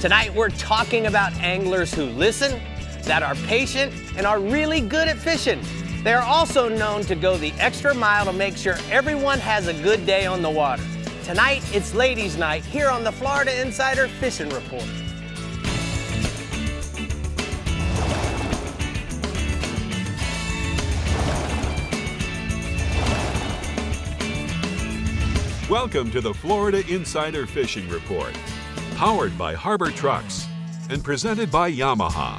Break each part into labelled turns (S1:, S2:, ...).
S1: Tonight we're talking about anglers who listen, that are patient, and are really good at fishing. They are also known to go the extra mile to make sure everyone has a good day on the water. Tonight it's ladies' night here on the Florida Insider Fishing Report.
S2: Welcome to the Florida Insider Fishing Report, powered by Harbor Trucks and presented by Yamaha.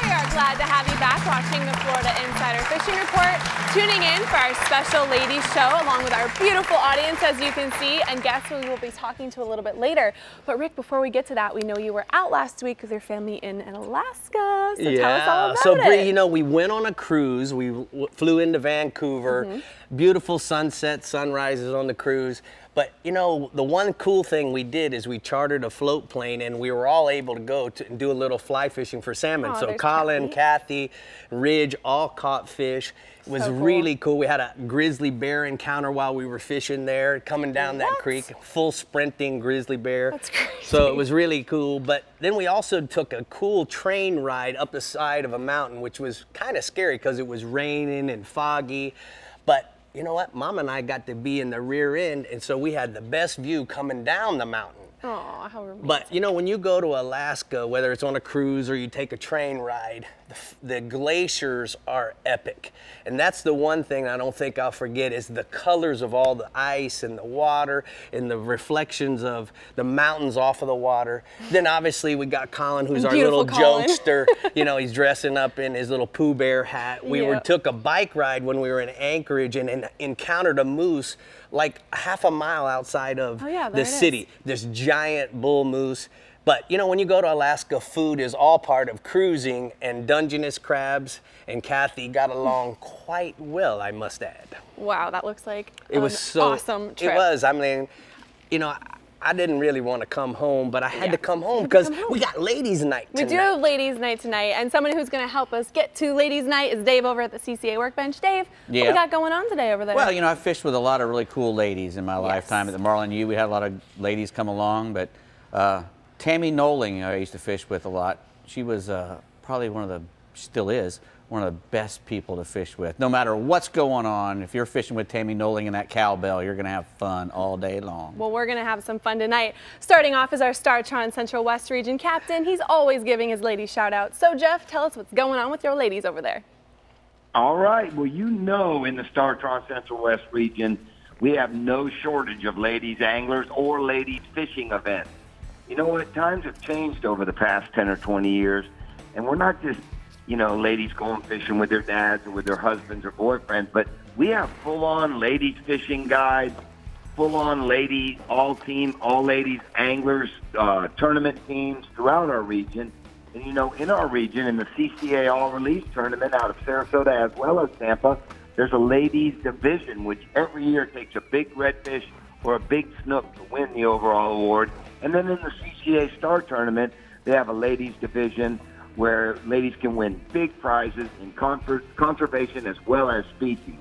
S3: We are glad to have you back watching the Florida Insider Fishing Report, tuning in for our special ladies show along with our beautiful audience, as you can see, and guests we will be talking to a little bit later. But Rick, before we get to that, we know you were out last week with your family in Alaska, so tell us all about it.
S1: So Brie, you know, we went on a cruise. We flew into Vancouver. Beautiful sunset, sunrises on the cruise. But you know, the one cool thing we did is we chartered a float plane and we were all able to go and do a little fly fishing for salmon. So Colin, Kathy, Ridge all caught fish. It was really cool. We had a grizzly bear encounter while we were fishing there, coming down that creek, full sprinting grizzly bear.
S3: That's crazy.
S1: So it was really cool. But then we also took a cool train ride up the side of a mountain, which was kind of scary because it was raining and foggy. But you know what? Mom and I got to be in the rear end, and so we had the best view coming down the mountain.
S3: Oh, how romantic.
S1: But you know, when you go to Alaska, whether it's on a cruise or you take a train ride, the glaciers are epic. And that's the one thing I don't think I'll forget is the colors of all the ice and the water and the reflections of the mountains off of the water. Then obviously we got Colin, who's our little jokester. You know, he's dressing up in his little Pooh Bear hat. We took a bike ride when we were in Anchorage and encountered a moose like half a mile outside of the city. This giant bull moose. But you know, when you go to Alaska, food is all part of cruising, and Dungeness crabs and Kathy got along quite well, I must add.
S3: Wow, that looks like
S1: it was so
S3: awesome trip.
S1: It was. I mean, you know, I didn't really want to come home, but I had to come home because we got ladies' night tonight.
S3: We do have ladies' night tonight, and someone who's going to help us get to ladies' night is Dave over at the CCA Workbench. Dave, what we got going on today over there?
S4: Well, you know, I've fished with a lot of really cool ladies in my lifetime. At the Marlin U, we had a lot of ladies come along, but Tammy Noling I used to fish with a lot. She was probably still is, one of the best people to fish with. No matter what's going on, if you're fishing with Tammy Noling and that cowbell, you're going to have fun all day long.
S3: Well, we're going to have some fun tonight. Starting off is our StarTron Central West Region captain. He's always giving his ladies shout outs. So Jeff, tell us what's going on with your ladies over there.
S5: All right. Well, you know, in the StarTron Central West Region, we have no shortage of ladies anglers or ladies fishing events. You know what? Times have changed over the past 10 or 20 years, and we're not just, you know, ladies going fishing with their dads or with their husbands or boyfriends, but we have full-on ladies fishing guides, full-on ladies, all-team, all-ladies anglers, tournament teams throughout our region. And, you know, in our region, in the CCA All-Release Tournament out of Sarasota as well as Tampa, there's a ladies division, which every year takes a big redfish or a big snook to win the overall award. And then in the CCA Star Tournament, they have a ladies division where ladies can win big prizes in conservation as well as species.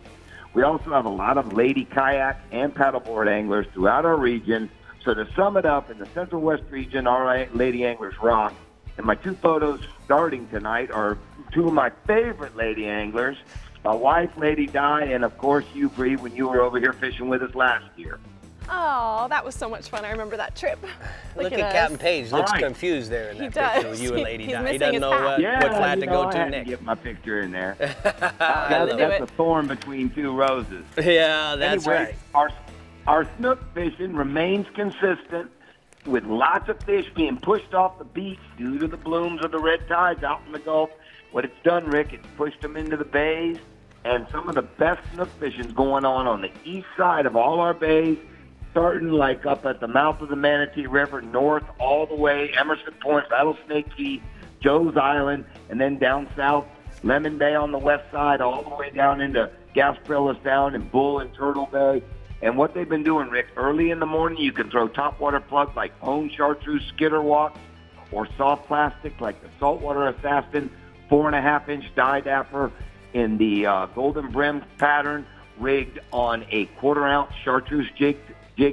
S5: We also have a lot of lady kayak and paddleboard anglers throughout our region. So to sum it up, in the Central West region, our lady anglers rock. And my two photos starting tonight are two of my favorite lady anglers, my wife, Lady Di, and of course you, Brie, when you were over here fishing with us last year.
S3: Oh, that was so much fun. I remember that trip.
S1: Look at Captain Page. Looks confused there in that picture with you and Lady Di. He doesn't know what flat to go to next.
S5: Get my picture in there. That's a thorn between two roses.
S1: Yeah, that's right.
S5: Our snook fishing remains consistent with lots of fish being pushed off the beach due to the blooms of the red tides out in the Gulf. What it's done, Rick, it's pushed them into the bays, and some of the best snook fishing's going on the east side of all our bays, starting like up at the mouth of the Manatee River, north all the way, Emerson Point, Rattlesnake Key, Joe's Island, and then down south, Lemon Bay on the west side, all the way down into Gasparilla Sound and Bull and Turtle Bay. And what they've been doing, Rick, early in the morning, you can throw topwater plugs like Hone Chartreuse Skitter Walks or soft plastic like the Saltwater Assassin 4.5-inch die dapper in the golden brim pattern rigged on a 1/4-ounce chartreuse jig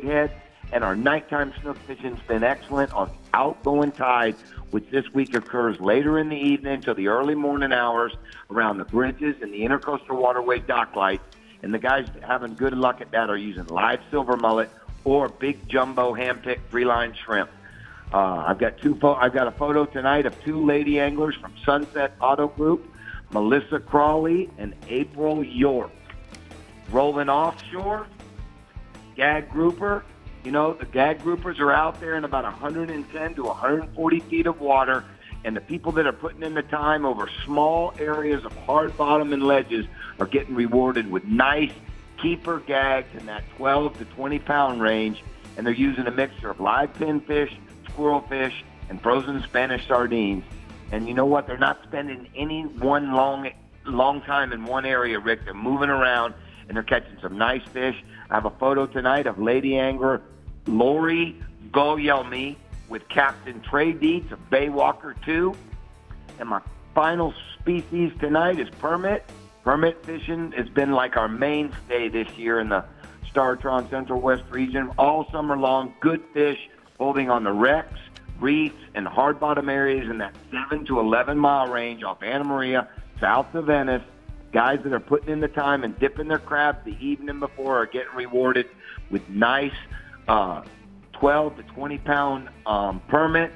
S5: head. And our nighttime snook fishing's been excellent on outgoing tide, which this week occurs later in the evening until the early morning hours around the bridges and the Intercoastal Waterway dock lights. And the guys having good luck at that are using live silver mullet or big jumbo hand-picked free-line shrimp. I've got a photo tonight of two lady anglers from Sunset Auto Group, Melissa Crawley and April York. Rolling offshore, gag grouper. You know, the gag groupers are out there in about 110 to 140 feet of water, and the people that are putting in the time over small areas of hard bottom and ledges are getting rewarded with nice keeper gags in that 12 to 20 pound range, and they're using a mixture of live pinfish, squirrelfish, and frozen Spanish sardines. And you know what? They're not spending any one long time in one area, Rick. They're moving around, and they're catching some nice fish. I have a photo tonight of lady angler Lori Goyelmi with Captain Trey Dietz of Baywalker 2. And my final species tonight is permit. Permit fishing has been like our mainstay this year in the Star-Tron Central West region. All summer long, good fish holding on the wrecks, reefs, and hard bottom areas in that 7 to 11 mile range off Anna Maria, south of Venice. Guys that are putting in the time and dipping their crabs the evening before are getting rewarded with nice 12 to 20 pound permits.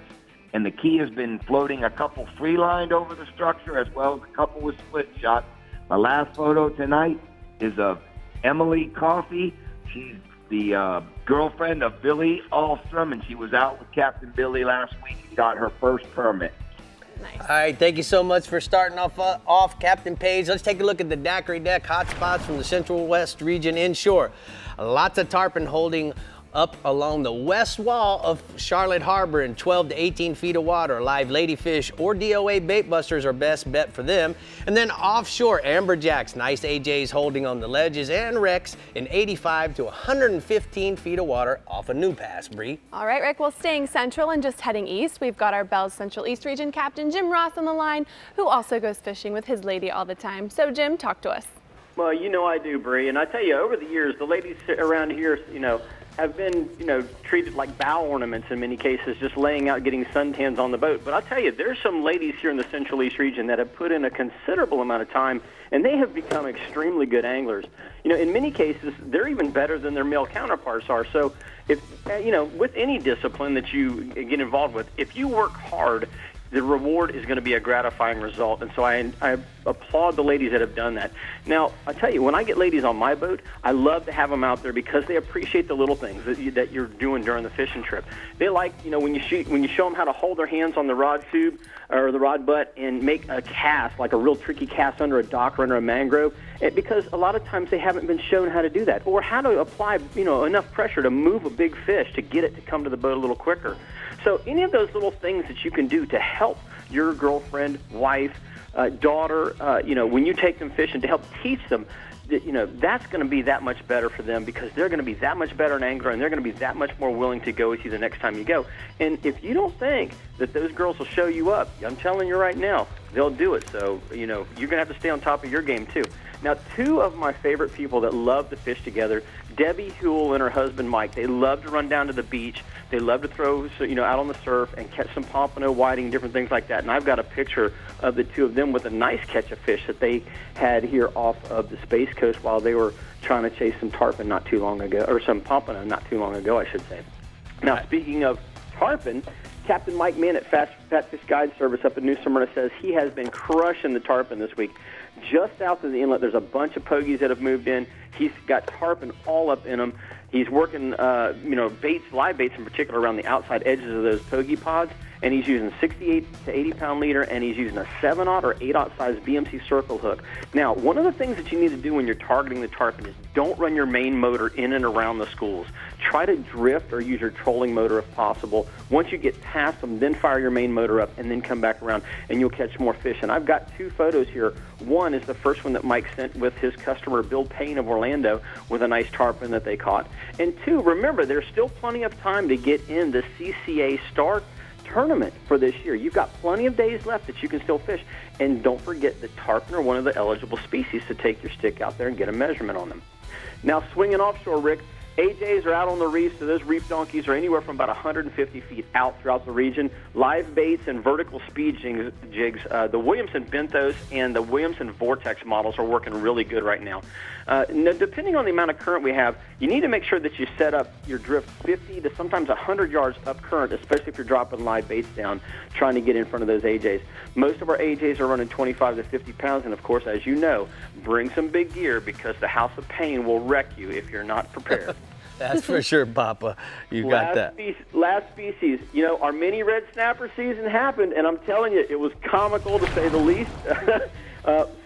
S5: And the key has been floating a couple free-lined over the structure as well as a couple with split shots. My last photo tonight is of Emily Coffey. She's the girlfriend of Billy Alstrom, and she was out with Captain Billy last week and got her first permit.
S3: Nice.
S1: All right, thank you so much for starting off Captain Page. Let's take a look at the Daiquiri Deck hotspots from the Central West region inshore. Lots of tarpon holding up along the west wall of Charlotte Harbor in 12 to 18 feet of water. Live ladyfish or DOA bait busters are best bet for them. And then offshore, amberjacks, nice AJs holding on the ledges, and wrecks in 85 to 115 feet of water off a new pass, Brie.
S3: All right, Rick, well, staying central and just heading east, we've got our Bell's Central East Region Captain Jim Ross on the line, who also goes fishing with his lady all the time. So, Jim, talk to us.
S6: Well, you know I do, Brie, and I tell you, over the years, the ladies around here, have been, treated like bow ornaments in many cases, just laying out, getting suntans on the boat. But I'll tell you, there's some ladies here in the Central East region that have put in a considerable amount of time, and they have become extremely good anglers. In many cases, they're even better than their male counterparts are. So, if with any discipline that you get involved with, if you work hard, the reward is going to be a gratifying result. And so I applaud the ladies that have done that. Now, I tell you, when I get ladies on my boat, I love to have them out there because they appreciate the little things that you're doing during the fishing trip. They like, when you show them how to hold their hands on the rod tube or the rod butt and make a cast, like a real tricky cast under a dock or under a mangrove, because a lot of times they haven't been shown how to do that, or how to apply, enough pressure to move a big fish to get it to come to the boat a little quicker. So any of those little things that you can do to help your girlfriend, wife, daughter, when you take them fishing, to help teach them, that's going to be that much better for them, because they're going to be that much better an angler, and they're going to be that much more willing to go with you the next time you go. And if you don't think that those girls will show you up, I'm telling you right now, they'll do it. So, you're going to have to stay on top of your game, too. Now, two of my favorite people that love to fish together, Debbie Huell and her husband, Mike, they love to run down to the beach. They love to throw, out on the surf and catch some pompano, whiting, different things like that. And I've got a picture of the two of them with a nice catch of fish that they had here off of the Space Coast while they were trying to chase some tarpon not too long ago, or some pompano not too long ago, I should say. Now, speaking of tarpon, Captain Mike Mann at Fat Fish Guide Service up in New Smyrna says he has been crushing the tarpon this week. Just south of the inlet, there's a bunch of pogies that have moved in. He's got tarpon all up in them. He's working, baits, live baits in particular, around the outside edges of those pogie pods, and he's using 68 to 80 pound leader, and he's using a 7/0 or 8/0 size BMC circle hook. Now, one of the things that you need to do when you're targeting the tarpon is don't run your main motor in and around the schools. Try to drift or use your trolling motor if possible. Once you get past them, then fire your main motor up and then come back around, and you'll catch more fish. And I've got two photos here. One is the first one that Mike sent with his customer, Bill Payne of Orlando, with a nice tarpon that they caught. And two, remember, there's still plenty of time to get in the CCA Star Tournament for this year. You've got plenty of days left that you can still fish. And don't forget that tarpon are one of the eligible species to take your stick out there and get a measurement on them. Now, swinging offshore, Rick, AJs are out on the reefs, so those reef donkeys are anywhere from about 150 feet out throughout the region. Live baits and vertical speed jigs, the Williamson Benthos and the Williamson Vortex models are working really good right now. Now, depending on the amount of current we have, you need to make sure that you set up your drift 50 to sometimes 100 yards up current, especially if you're dropping live baits down, trying to get in front of those AJs. Most of our AJs are running 25 to 50 pounds, and of course, as you know, bring some big gear because the House of Pain will wreck you if you're not prepared.
S1: That's for sure, Papa. You got that.
S6: Last species. You know, our mini red snapper season happened, and I'm telling you, it was comical to say the least.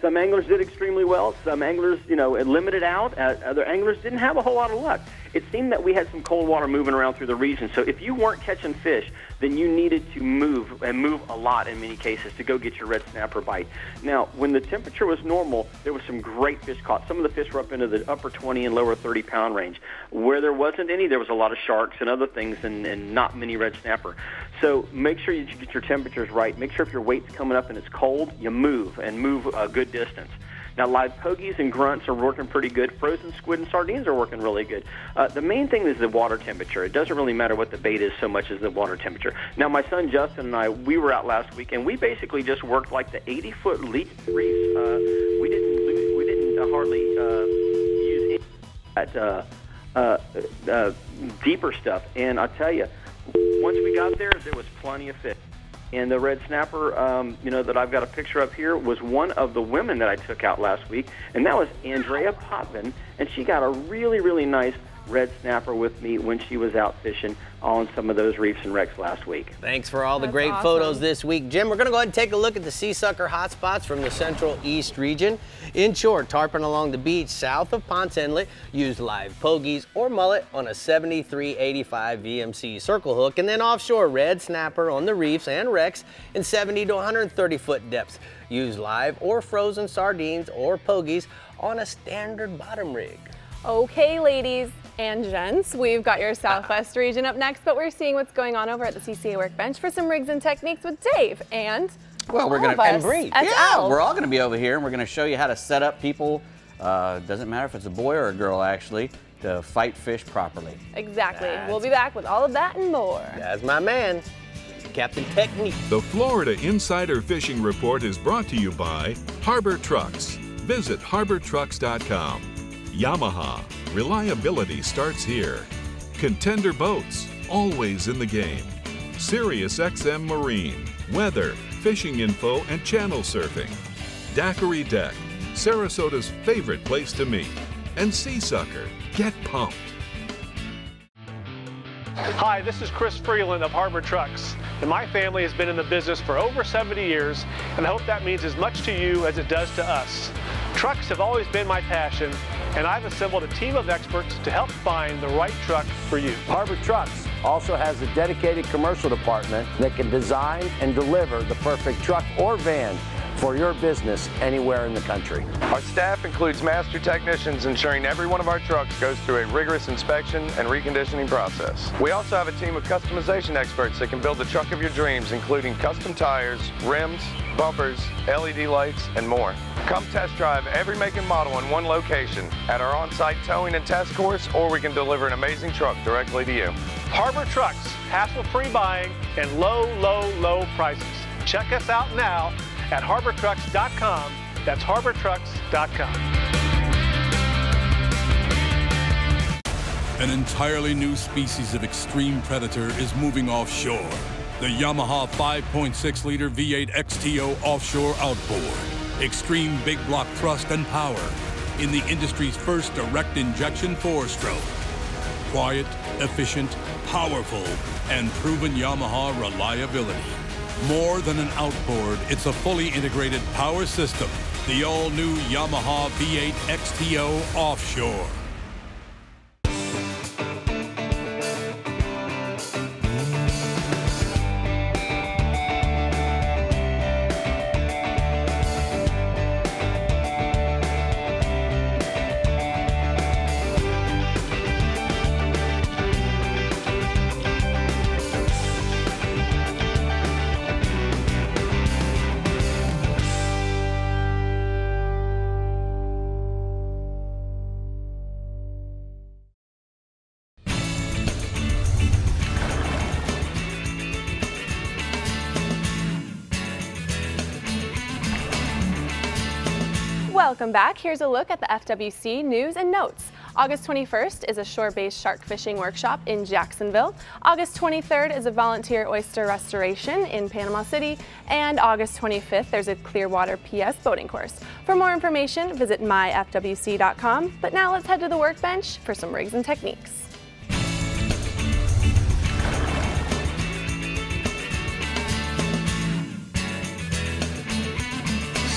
S6: Some anglers did extremely well. Some anglers, you know, limited out. Other anglers didn't have a whole lot of luck. It seemed that we had some cold water moving around through the region. So if you weren't catching fish, then you needed to move, and move a lot in many cases, to go get your red snapper bite. Now, when the temperature was normal, there was some great fish caught. Some of the fish were up into the upper 20 and lower 30-pound range. Where there wasn't any, there was a lot of sharks and other things, and not many red snapper. So make sure you get your temperatures right. Make sure if your weight's coming up and it's cold, you move, and move a good distance. Now, live pogies and grunts are working pretty good. Frozen squid and sardines are working really good. The main thing is the water temperature. It doesn't really matter what the bait is so much as the water temperature. Now, my son Justin and I, we were out last week, and we basically just worked like the 80-foot reefs. We didn't hardly use any deeper stuff. And I'll tell you, once we got there was plenty of fish. And the red snapper, you know, that I've got a picture of here was one of the women that I took out last week, and that was Andrea Potvin, and she got a really, really nice red snapper with me when she was out fishing on some of those reefs and wrecks last week.
S1: Thanks for all the great photos this week, Jim. We're going to go ahead and take a look at the sea sucker hotspots from the Central East region. Inshore, tarpon along the beach south of Ponce Inlet, use live pogies or mullet on a 7385 VMC circle hook, and then offshore, red snapper on the reefs and wrecks in 70 to 130 foot depths. Use live or frozen sardines or pogies on a standard bottom rig.
S3: Okay, ladies and gents, we've got your Southwest region up next, but we're seeing what's going on over at the CCA Workbench for some rigs and techniques with Dave and
S4: we're going
S3: to
S4: Brie. Yeah, we're all going to be over here, and we're going to show you how to set up people. Doesn't matter if it's a boy or a girl, actually, to fight fish properly.
S3: Exactly. We'll be back with all of that and more.
S1: That's my man, Captain Technique.
S2: The Florida Insider Fishing Report is brought to you by Harbor Trucks. Visit harbortrucks.com. Yamaha, reliability starts here. Contender Boats, always in the game. SiriusXM Marine, weather, fishing info, and channel surfing. Daiquiri Deck, Sarasota's favorite place to meet. And Sea Sucker, get pumped.
S7: Hi, this is Chris Freeland of Harbor Trucks, and my family has been in the business for over 70 years, and I hope that means as much to you as it does to us. Trucks have always been my passion, and I've assembled a team of experts to help find the right truck for you.
S8: Harbor Trucks also has a dedicated commercial department that can design and deliver the perfect truck or van for your business anywhere in the country.
S9: Our staff includes master technicians ensuring every one of our trucks goes through a rigorous inspection and reconditioning process. We also have a team of customization experts that can build the truck of your dreams, including custom tires, rims, bumpers, LED lights, and more. Come test drive every make and model in one location at our on-site towing and test course, or we can deliver an amazing truck directly to you.
S7: Harbor Trucks, hassle-free buying and low, low, low prices. Check us out now at harbortrucks.com. That's harbortrucks.com.
S10: An entirely new species of extreme predator is moving offshore. The Yamaha 5.6-liter V8 XTO offshore outboard. Extreme big block thrust and power in the industry's first direct injection 4-stroke. Quiet, efficient, powerful, and proven Yamaha reliability. More than an outboard, it's a fully integrated power system. The all-new Yamaha V8 XTO Offshore.
S3: Welcome back. Here's a look at the FWC news and notes. August 21st is a shore-based shark fishing workshop in Jacksonville. August 23rd is a volunteer oyster restoration in Panama City. And August 25th, there's a Clearwater PS boating course. For more information, visit myfwc.com. But now let's head to the workbench for some rigs and techniques.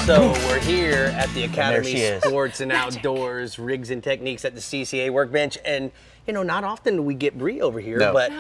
S1: So we're here at the Academy Sports and Outdoors Rigs and Techniques at the CCA workbench, and you know, not often do we get Brie over here, but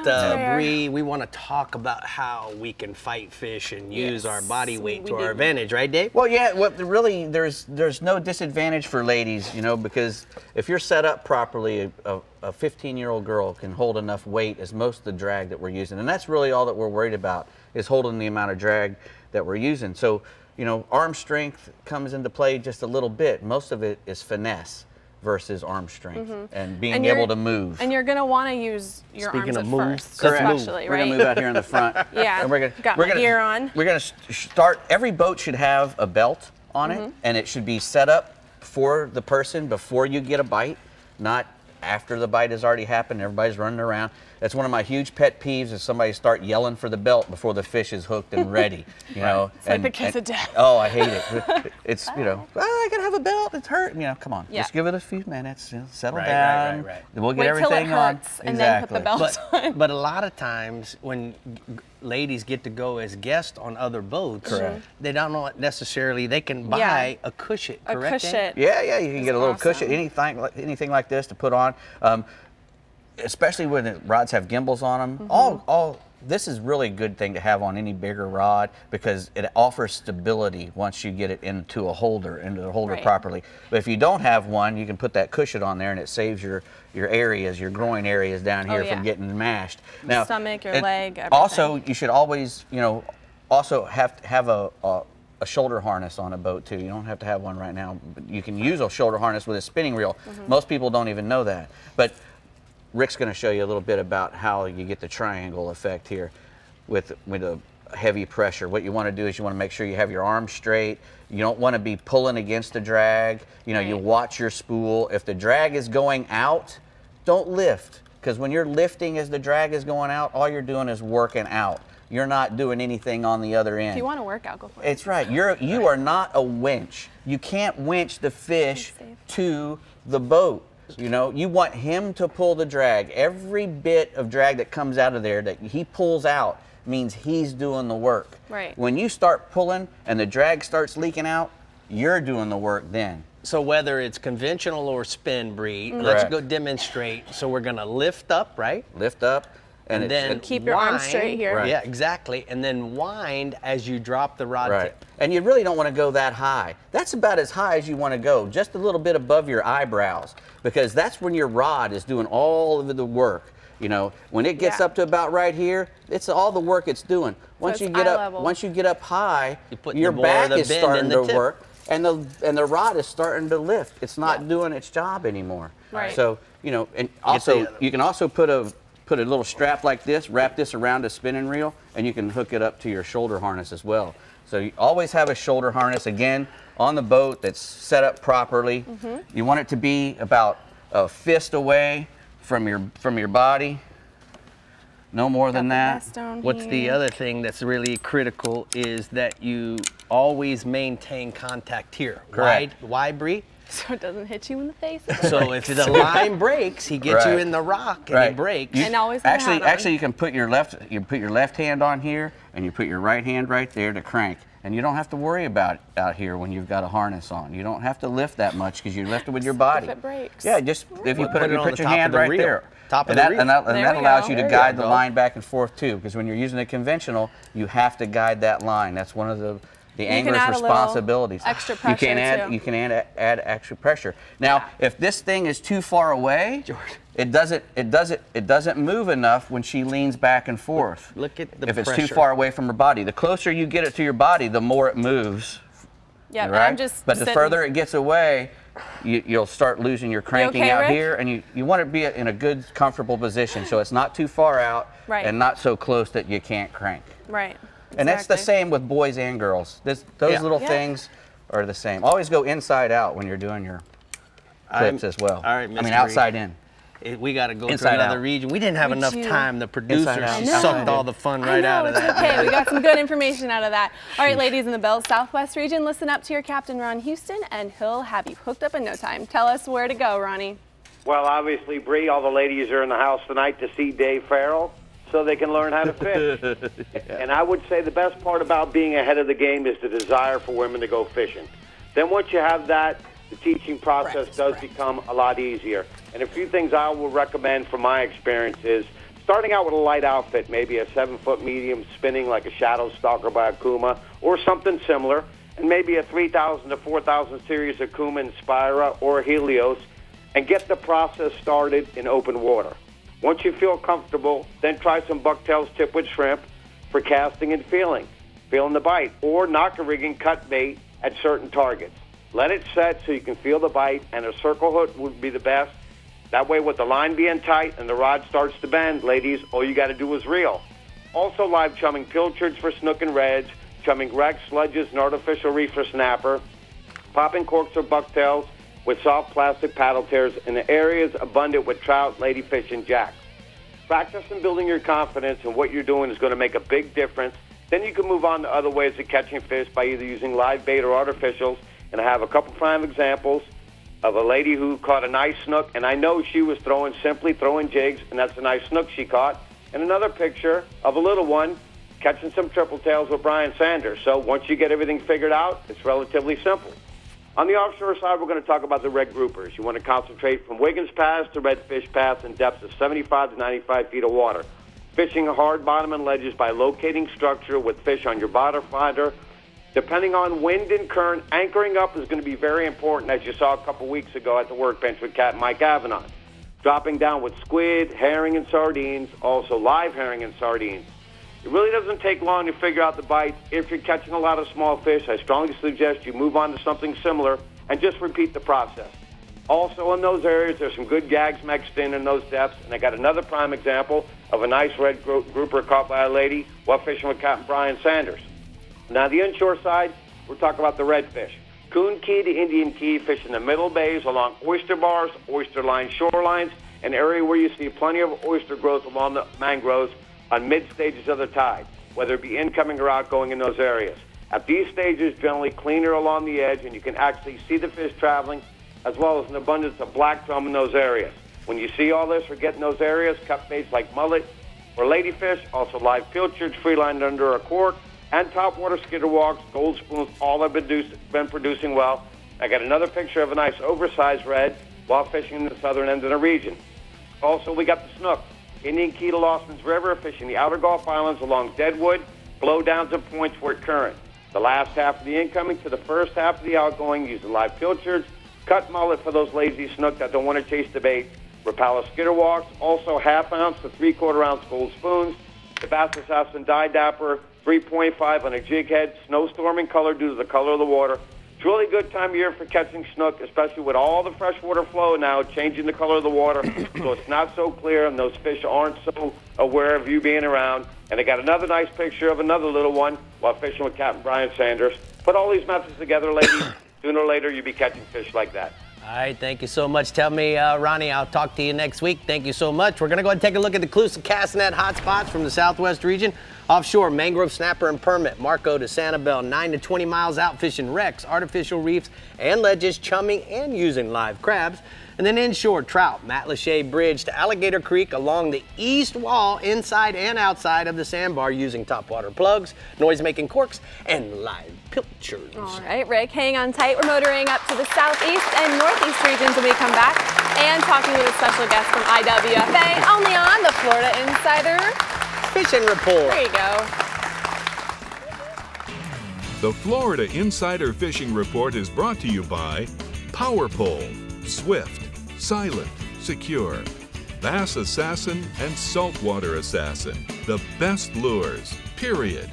S1: Brie, we want to talk about how we can fight fish and use our body weight to our advantage, right, Dave?
S4: Well, yeah. Well, really, there's no disadvantage for ladies, you know, because if you're set up properly, a 15-year-old girl can hold enough weight as most of the drag that we're using, and that's really all that we're worried about is holding the amount of drag that we're using. So, you know, arm strength comes into play just a little bit. Most of it is finesse versus arm strength and being able to move.
S3: And you're going to want to use your arms at first,
S4: Correct.
S3: especially, right?
S4: We're going to move out here in the front.
S3: Yeah,
S4: and we're gonna
S3: gear on.
S4: We're going to start, every boat should have a belt on it, and it should be set up for the person before you get a bite, not after the bite has already happened. Everybody's running around. That's one of my huge pet peeves is somebody start yelling for the belt before the fish is hooked and ready. You know,
S3: it's like the kiss of death.
S4: Oh, I hate it. It's, you know, I gotta have a belt. It's hurt. You know, come on. Just give it a few minutes. You know, settle down. We'll get everything on.
S3: And then put the belt on.
S1: But a lot of times when ladies get to go as guests on other boats, they don't know necessarily they can buy a cushion. Correct?
S3: A cushion.
S4: Yeah, you can get a little cushion, anything like this to put on. Especially when the rods have gimbals on them. This is really a good thing to have on any bigger rod because it offers stability once you get it into the holder properly. But if you don't have one, you can put that cushion on there and it saves your areas, your groin areas down here from getting mashed. Now,
S3: stomach, your leg, everything.
S4: Also, you should always, you know, also have to have a shoulder harness on a boat too. You don't have to have one right now, but you can use a shoulder harness with a spinning reel. Most people don't even know that. But Rick's going to show you a little bit about how you get the triangle effect here with a heavy pressure. What you want to do is you want to make sure you have your arms straight. You don't want to be pulling against the drag. You know, you watch your spool. If the drag is going out, don't lift, because when you're lifting as the drag is going out, all you're doing is working out. You're not doing anything on the other end.
S3: If you want to work out, go for it.
S4: It's right. You are not a winch. You can't winch the fish to the boat. You know, you want him to pull the drag. Every bit of drag that comes out of there that he pulls out means he's doing the work.
S3: Right.
S4: When you start pulling and the drag starts leaking out, you're doing the work then.
S1: So whether it's conventional or spin, Brie, let's go demonstrate. So we're going to lift up, right?
S4: Lift up.
S1: And then
S3: keep your arms straight here.
S1: Yeah, exactly. And then wind as you drop the rod tip.
S4: And you really don't want to go that high. That's about as high as you want to go, just a little bit above your eyebrows, because that's when your rod is doing all of the work. You know, when it gets up to about right here, it's all the work it's doing. Once you get up high, your back is starting to work, and the rod is starting to lift. It's not doing its job anymore.
S3: Right.
S4: So, you know, and also you can also put a little strap like this, wrap this around a spinning reel, and you can hook it up to your shoulder harness as well. So you always have a shoulder harness, again, on the boat that's set up properly. You want it to be about a fist away from your body, no more than that.
S1: What's the other thing that's really critical is that you always maintain contact here.
S4: Correct.
S1: Why, Brie?
S3: So it doesn't hit you in the face.
S1: So if the line breaks, he gets you in the rock and it breaks.
S3: And always
S4: actually, you can put your left hand on here and you put your right hand right there to crank. And you don't have to worry about it out here when you've got a harness on. You don't have to lift that much because you lift it with your body.
S3: If it breaks.
S4: Yeah, just if you put your hand right there.
S1: Top of the reel.
S4: And that allows you to guide the line back and forth too, because when you're using a conventional, you have to guide that line. That's one of the angler's responsibilities.
S3: Extra pressure
S4: you can add extra pressure. Now, if this thing is too far away, it doesn't move enough when she leans back and forth.
S1: Look at the
S4: if it's too far away from her body. The closer you get it to your body, the more it moves.
S3: Yeah,
S4: right?
S3: but
S4: the further it gets away, you'll start losing your cranking out here, and you want to be in a good, comfortable position so it's not too far out and not so close that you can't crank.
S3: Right.
S4: And that's the same with boys and girls. Those little things, are the same. Always go inside out when you're doing your clips as well.
S1: All right, Mr.
S4: I mean, outside in.
S1: We got to go
S4: Inside
S1: to another
S4: out.
S1: region. We didn't have enough time. The producer
S4: out.
S1: sucked all the fun right out of that.
S3: Okay, we got some good information out of that. All right, ladies in the Bell Southwest region, listen up to your captain, Ron Houston, and he'll have you hooked up in no time. Tell us where to go, Ronnie.
S8: Well, obviously, Brie, all the ladies are in the house tonight to see Dave Ferrell so they can learn how to fish. And I would say the best part about being ahead of the game is the desire for women to go fishing. Then once you have that, the teaching process does become a lot easier. And a few things I will recommend from my experience is starting out with a light outfit, maybe a 7-foot medium spinning like a Shadow Stalker by Akuma or something similar, and maybe a 3,000 to 4,000 series Akuma Inspira or Helios, and get the process started in open water. Once you feel comfortable, then try some bucktails tipped with shrimp for casting and feeling the bite, or knocker rigging cut bait at certain targets. Let it set so you can feel the bite, and a circle hook would be the best. That way, with the line being tight and the rod starts to bend, ladies, all you got to do is reel. Also, live chumming pilchards for snook and reds, chumming wrecks, sludges, and artificial reef for snapper, popping corks or bucktails with soft plastic paddle tears in the areas abundant with trout, ladyfish, and jacks. Practice and building your confidence in what you're doing is going to make a big difference. Then you can move on to other ways of catching fish by either using live bait or artificials. And I have a couple prime examples of a lady who caught a nice snook, and I know she was simply throwing jigs, and that's a nice snook she caught. And another picture of a little one catching some triple tails with Brian Sanders. So once you get everything figured out, it's relatively simple. On the offshore side, we're going to talk about the red groupers. You want to concentrate from Wiggins Pass to Redfish Pass in depths of 75 to 95 feet of water. Fishing hard bottom and ledges by locating structure with fish on your bottom finder. Depending on wind and current, anchoring up is going to be very important, as you saw a couple weeks ago at the workbench with Captain Mike Avenant. Dropping down with squid, herring, and sardines, also live herring and sardines. It really doesn't take long to figure out the bite. If you're catching a lot of small fish, I strongly suggest you move on to something similar and just repeat the process. Also in those areas, there's some good gags mixed in those depths, and I got another prime example of a nice red grouper caught by a lady while fishing with Captain Brian Sanders. Now, the inshore side, we're talking about the redfish. Coon Key to Indian Key, fish in the middle bays along oyster bars, oyster line shorelines, an area where you see plenty of oyster growth along the mangroves on mid-stages of the tide, whether it be incoming or outgoing in those areas. At these stages, generally cleaner along the edge, and you can actually see the fish traveling, as well as an abundance of black drum in those areas. When you see all this, forget in those areas, cut baits like mullet or ladyfish, also live pilchards, free-lined under a cork, and topwater skitterwalks, gold spoons, all have been producing well. I got another picture of a nice oversized red while fishing in the southern end of the region. Also, we got the snook. Indian Key to Lawson's River, fishing the outer Gulf Islands along Deadwood, blowdowns and points where current. The last half of the incoming to the first half of the outgoing, using live pilchards, cut mullet for those lazy snook that don't want to chase the bait, Rapala skitterwalks, also half-ounce to 3/4-ounce gold spoons, the Bass Assassin Die Dapper, 3.5 on a jig head, snowstorming color due to the color of the water. It's a really good time of year for catching snook, especially with all the freshwater flow now, changing the color of the water, so it's not so clear and those fish aren't so aware of you being around. And I got another nice picture of another little one while fishing with Captain Brian Sanders. Put all these methods together, ladies. Sooner or later, you'll be catching fish like that.
S1: All right, thank you so much. Tell me, Ronnie, I'll talk to you next week. Thank you so much. We're going to go ahead and take a look at the Calusa cast net hotspots from the Southwest region. Offshore, mangrove, snapper, and permit. Marco to Sanibel, 9 to 20 miles out, fishing wrecks, artificial reefs, and ledges, chumming and using live crabs. And then inshore, trout, Matt Lachey Bridge to Alligator Creek along the east wall, inside and outside of the sandbar, using topwater plugs, noise-making corks, and live pilchards.
S3: All right, Rick, hang on tight. We're motoring up to the southeast and northeast regions when we come back, and talking with a special guest from IWFA, only on the Florida Insider
S1: Fishing Report.
S3: There you go.
S2: The Florida Insider Fishing Report is brought to you by Power Pole, Swift, Silent, Secure, Bass Assassin, and Saltwater Assassin. The best lures, period.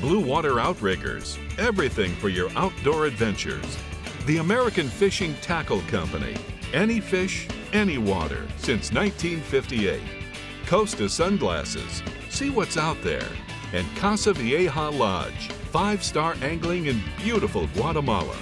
S2: Blue Water Outriggers, everything for your outdoor adventures. The American Fishing Tackle Company, any fish, any water, since 1958. Costa Sunglasses, see what's out there. And Casa Vieja Lodge, 5-star angling in beautiful Guatemala.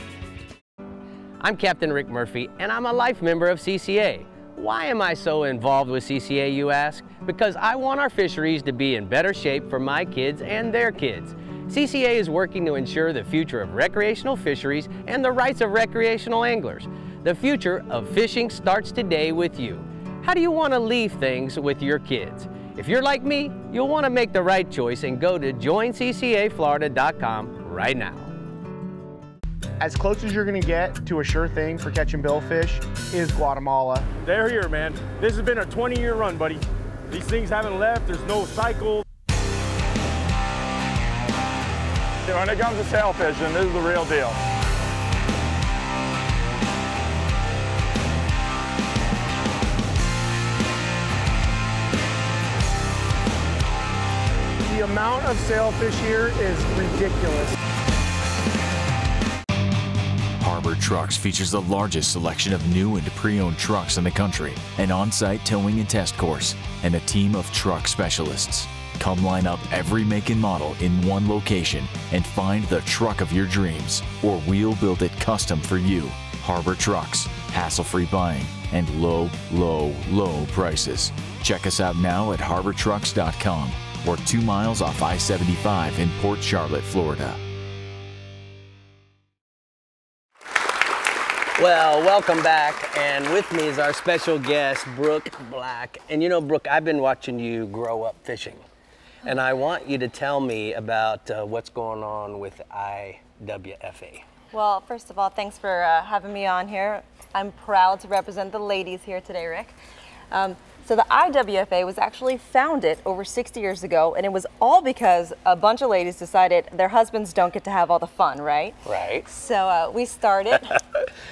S1: I'm Captain Rick Murphy, and I'm a life member of CCA. Why am I so involved with CCA, you ask? Because I want our fisheries to be in better shape for my kids and their kids. CCA is working to ensure the future of recreational fisheries and the rights of recreational anglers. The future of fishing starts today with you. How do you want to leave things with your kids? If you're like me, you'll want to make the right choice and go to joinccaflorida.com right now.
S11: As close as you're gonna get to a sure thing for catching billfish is Guatemala.
S12: They're here, man. This has been a 20-year run, buddy. These things haven't left, there's no cycle.
S9: When it comes to sail fishing, this is the real deal.
S11: The amount of sailfish here is ridiculous.
S13: Harbor Trucks features the largest selection of new and pre-owned trucks in the country, an on-site towing and test course, and a team of truck specialists. Come line up every make and model in one location and find the truck of your dreams, or we'll build it custom for you. Harbor Trucks, hassle-free buying, and low, low, low prices. Check us out now at harbortrucks.com or 2 miles off I-75 in Port Charlotte, Florida.
S1: Well, welcome back, and with me is our special guest, Brooke Black. And you know, Brooke, I've been watching you grow up fishing, and I want you to tell me about what's going on with IWFA.
S14: Well, first of all, thanks for having me on here. I'm proud to represent the ladies here today, Rick. So the IWFA was actually founded over 60 years ago, and it was all because a bunch of ladies decided their husbands don't get to have all the fun, right?
S1: Right.
S14: So we started,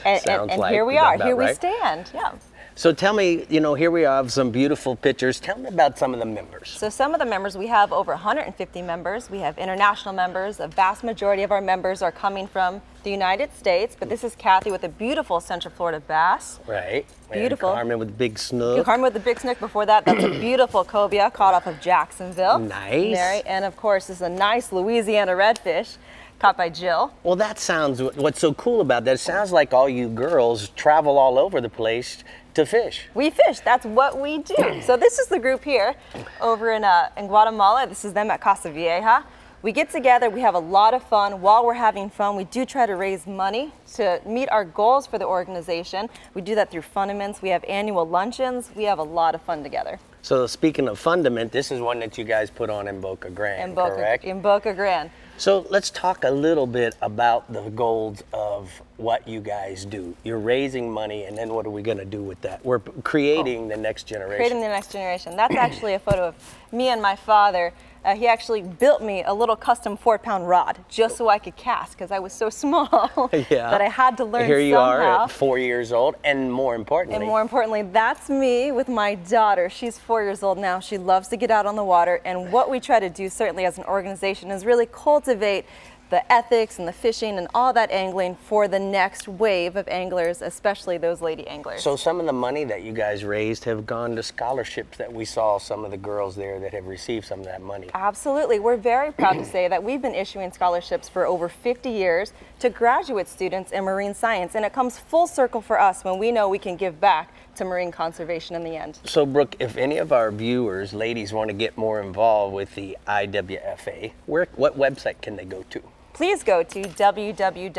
S14: and
S1: like
S14: here we are. Here
S1: right?
S14: we stand, yeah.
S1: So tell me, you know, here we have some beautiful pictures. Tell me about some of the members.
S14: So some of the members, we have over 150 members. We have international members. A vast majority of our members are coming from the United States, but this is Kathy with a beautiful Central Florida bass.
S1: Right.
S14: Beautiful.
S1: And Carmen with the big snook.
S14: Carmen with the big snook. Before that, that's a beautiful cobia caught off of Jacksonville.
S1: Nice.
S14: Mary. And of course, this is a nice Louisiana redfish caught by Jill.
S1: Well, that sounds, what's so cool about that, it sounds like all you girls travel all over the place to fish.
S14: We fish, that's what we do. So this is the group here over in Guatemala. This is them at Casa Vieja. We get together, we have a lot of fun. While we're having fun, we do try to raise money to meet our goals for the organization. We do that through fundaments. We have annual luncheons. We have a lot of fun together.
S1: So speaking of fundament, this is one that you guys put on in Boca Grande, correct?
S14: In Boca Grande.
S1: So let's talk a little bit about the goals of what you guys do. You're raising money, and then what are we going to do with that? We're creating the next generation.
S14: Creating the next generation. That's actually a photo of me and my father. He actually built me a little custom 4-pound rod just so I could cast because I was so small that I had to learn
S1: Here you
S14: somehow.
S1: are at 4 years old, and more importantly,
S14: that's me with my daughter. She's 4 years old now. She loves to get out on the water, and what we try to do certainly as an organization is really cultivate the ethics and the fishing and all that angling for the next wave of anglers, especially those lady anglers.
S1: So some of the money that you guys raised have gone to scholarships that we saw some of the girls there that have received some of that money.
S14: Absolutely. We're very proud to say that we've been issuing scholarships for over 50 years to graduate students in marine science, and it comes full circle for us when we know we can give back to marine conservation in the end.
S1: So Brooke, if any of our viewers, ladies, want to get more involved with the IWFA, what website can they go to?
S14: Please go to www.iwfa.org.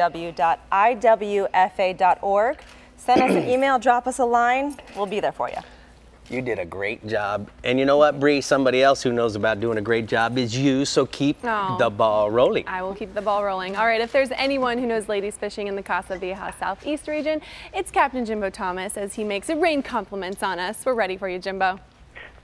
S14: Send us an email, drop us a line. We'll be there for you.
S1: You did a great job. And you know what, Brie? Somebody else who knows about doing a great job is you, so keep the ball rolling.
S3: I will keep the ball rolling. All right, if there's anyone who knows ladies fishing in the Casa Vieja Southeast region, it's Captain Jimbo Thomas as he makes rain compliments on us. We're ready for you, Jimbo.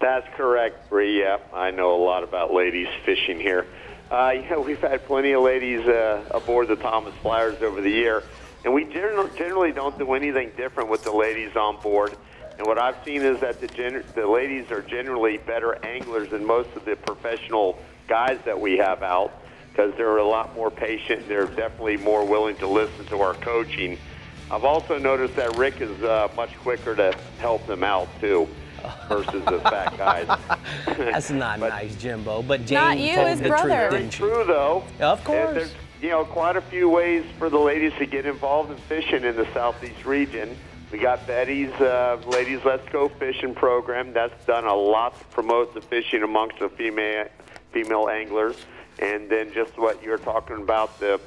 S15: That's correct, Brie. Yeah, I know a lot about ladies fishing here. Yeah, we've had plenty of ladies aboard the Thomas Flyers over the year, and we generally don't do anything different with the ladies on board. And what I've seen is that the ladies are generally better anglers than most of the professional guys that we have out because they're a lot more patient. They're definitely more willing to listen to our coaching. I've also noticed that Rick is much quicker to help them out, too, versus the fat guys.
S1: That's not nice, Jimbo. But
S3: not
S1: Jane
S3: you,
S1: told
S3: his
S1: the
S3: brother.
S1: truth, didn't she?
S15: True, though.
S1: Of course.
S15: you know, quite a few ways for the ladies to get involved in fishing in the southeast region. We got Betty's Ladies Let's Go Fishing program. That's done a lot to promote the fishing amongst the female anglers. And then just what you're talking about, the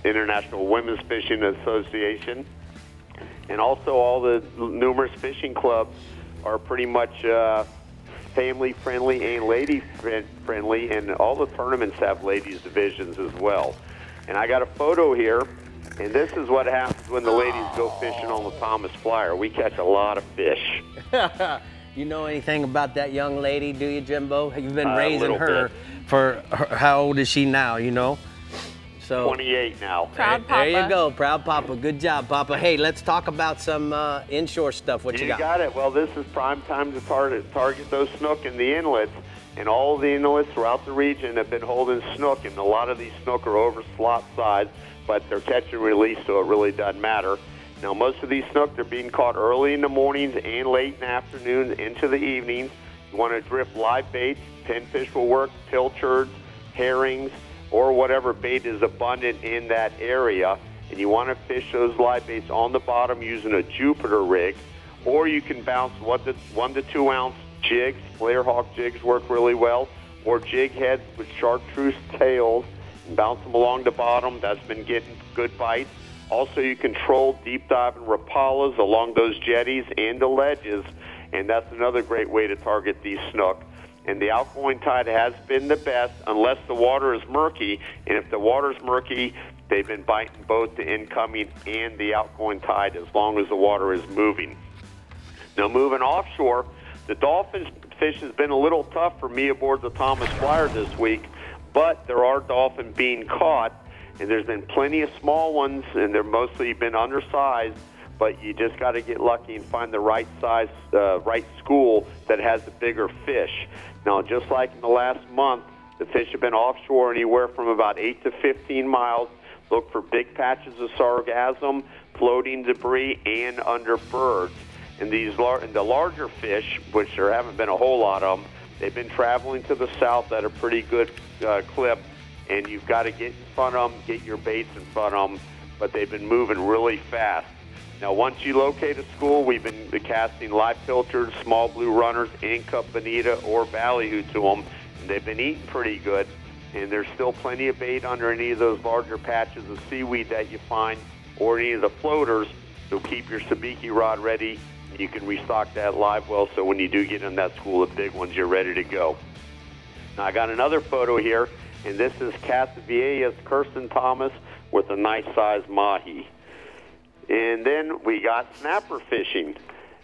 S15: International Women's Fishing Association. And also all the numerous fishing clubs are pretty much family-friendly and lady-friendly, and all the tournaments have ladies' divisions as well. And I got a photo here, and this is what happens when the ladies go fishing on the Thomas Flyer. We catch a lot of fish.
S1: You know anything about that young lady, do you, Jimbo? You've been raising her
S15: bit.
S1: for how old is she now, you know? So
S15: 28 now.
S3: Proud Papa.
S1: There you go, proud Papa. Good job, Papa. Hey, let's talk about some inshore stuff. What you got?
S15: You got it. Well, this is prime time to target those snook in the inlets. And all the inlets throughout the region have been holding snook. And a lot of these snook are over slot size, but they're catch and release, so it really doesn't matter. Now, most of these snook, they're being caught early in the mornings and late in the afternoons into the evenings. You want to drift live baits. Pinfish will work, pilchards, herrings, or whatever bait is abundant in that area. And you want to fish those live baits on the bottom using a Jupiter rig, or you can bounce 1 to 2 ounce jigs. Flare hawk jigs work really well, or jig heads with chartreuse tails and bounce them along the bottom. That's been getting good bites. Also, you control deep diving rapalas along those jetties and the ledges, and that's another great way to target these snook. And the outgoing tide has been the best unless the water is murky. And if the water's murky, they've been biting both the incoming and the outgoing tide as long as the water is moving. Now, moving offshore, the dolphin fish has been a little tough for me aboard the Thomas Flyer this week, but there are dolphin being caught, and there's been plenty of small ones, and they're mostly been undersized. But you just got to get lucky and find the right size, right school that has the bigger fish. Now, just like in the last month, the fish have been offshore anywhere from about 8 to 15 miles. Look for big patches of sargassum, floating debris, and under birds. And the larger fish, which there haven't been a whole lot of them, they've been traveling to the south at a pretty good clip. And you've got to get in front of them, get your baits in front of them, but they've been moving really fast. Now, once you locate a school, we've been casting live pilchards, small blue runners, and cup bonita or ballyhoo to them, and they've been eating pretty good. And there's still plenty of bait under any of those larger patches of seaweed that you find, or any of the floaters. So keep your sabiki rod ready. You can restock that live well, so when you do get in that school of big ones, you're ready to go. Now, I got another photo here, and this is Casa Vieja's Kirsten Thomas with a nice size mahi. And then we got snapper fishing.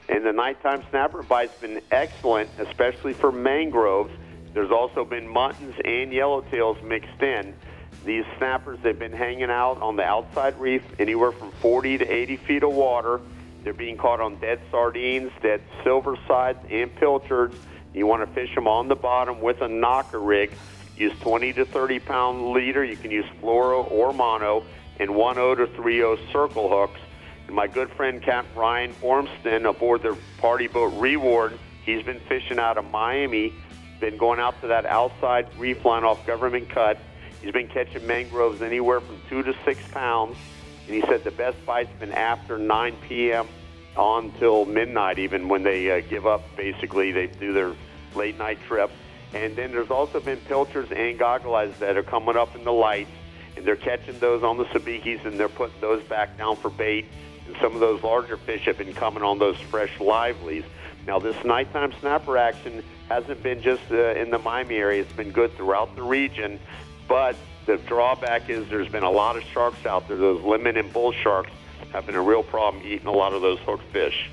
S15: And the nighttime snapper bite's been excellent, especially for mangroves. There's also been muttons and yellowtails mixed in. These snappers, they've been hanging out on the outside reef anywhere from 40 to 80 feet of water. They're being caught on dead sardines, dead silver sides, and pilchards. You want to fish them on the bottom with a knocker rig. Use 20 to 30 pound leader. You can use fluoro or mono, and 1/0 to 3/0 circle hooks. And my good friend Captain Ryan Ormston aboard the party boat Reward, he's been fishing out of Miami, been going out to that outside reef line off Government Cut. He's been catching mangroves anywhere from 2 to 6 pounds. And he said the best bite's been after 9 p.m. on till midnight, even when they give up. Basically, they do their late night trip. And then there's also been pilchards and goggle eyes that are coming up in the lights, and they're catching those on the sabikis, and they're putting those back down for bait. And some of those larger fish have been coming on those fresh livelies. Now, this nighttime snapper action hasn't been just in the Miami area. It's been good throughout the region, but the drawback is there's been a lot of sharks out there. Those lemon and bull sharks have been a real problem eating a lot of those hooked fish.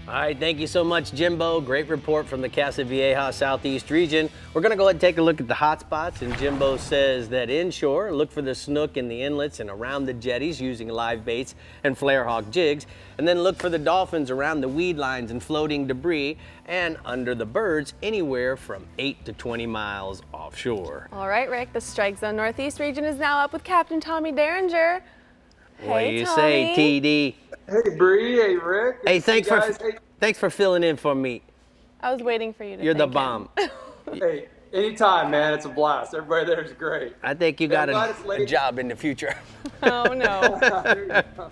S1: All right, thank you so much, Jimbo. Great report from the Casa Vieja Southeast region. We're going to go ahead and take a look at the hot spots, and Jimbo says that inshore, look for the snook in the inlets and around the jetties using live baits and flare hawk jigs, and then look for the dolphins around the weed lines and floating debris, and under the birds anywhere from 8 to 20 miles offshore.
S3: All right, Rick, the Strike Zone Northeast region is now up with Captain Tommy Derringer.
S1: What do you
S3: Tommy.
S1: say, TD?
S16: Hey, Bree. Hey, Rick.
S1: Hey, thanks for filling in for me.
S3: I was waiting for you to
S1: You're the
S3: thank
S1: bomb.
S16: Hey, Anytime, man. It's a blast. Everybody there is great.
S1: I think you got a job in the future.
S3: Oh, no.
S16: There you go.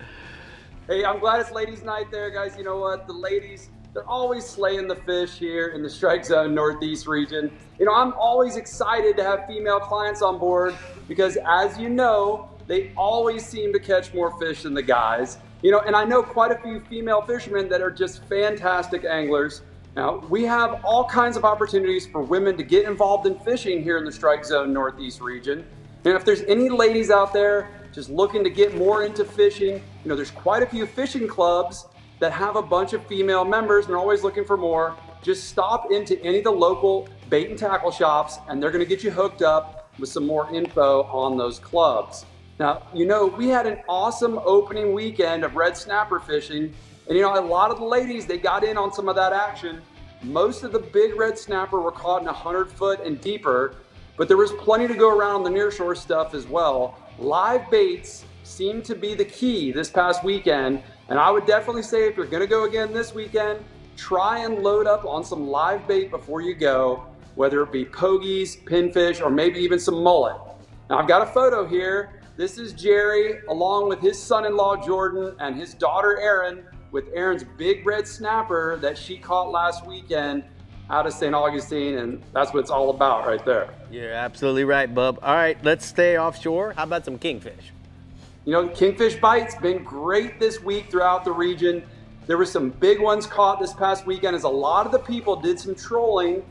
S16: Hey, I'm glad it's ladies' night there, guys. You know what? The ladies, they're always slaying the fish here in the Strike Zone Northeast region. You know, I'm always excited to have female clients on board because, as you know, they always seem to catch more fish than the guys. You know, and I know quite a few female fishermen that are just fantastic anglers. Now, we have all kinds of opportunities for women to get involved in fishing here in the Strike Zone Northeast region. And if there's any ladies out there just looking to get more into fishing, you know, there's quite a few fishing clubs that have a bunch of female members and they're always looking for more. Just stop into any of the local bait and tackle shops and they're gonna get you hooked up with some more info on those clubs. Now, you know, we had an awesome opening weekend of red snapper fishing. And you know, a lot of the ladies, they got in on some of that action. Most of the big red snapper were caught in 100 foot and deeper, but there was plenty to go around the nearshore stuff as well. Live baits seem to be the key this past weekend. And I would definitely say if you're gonna go again this weekend, try and load up on some live bait before you go, whether it be pogies, pinfish, or maybe even some mullet. Now I've got a photo here. This is Jerry along with his son-in-law Jordan and his daughter Erin, with Erin's big red snapper that she caught last weekend out of St. Augustine, and that's what it's all about right there.
S1: You're absolutely right, bub. All right, let's stay offshore. How about some kingfish?
S16: You know, kingfish bites been great this week throughout the region. There were some big ones caught this past weekend as a lot of the people did some trolling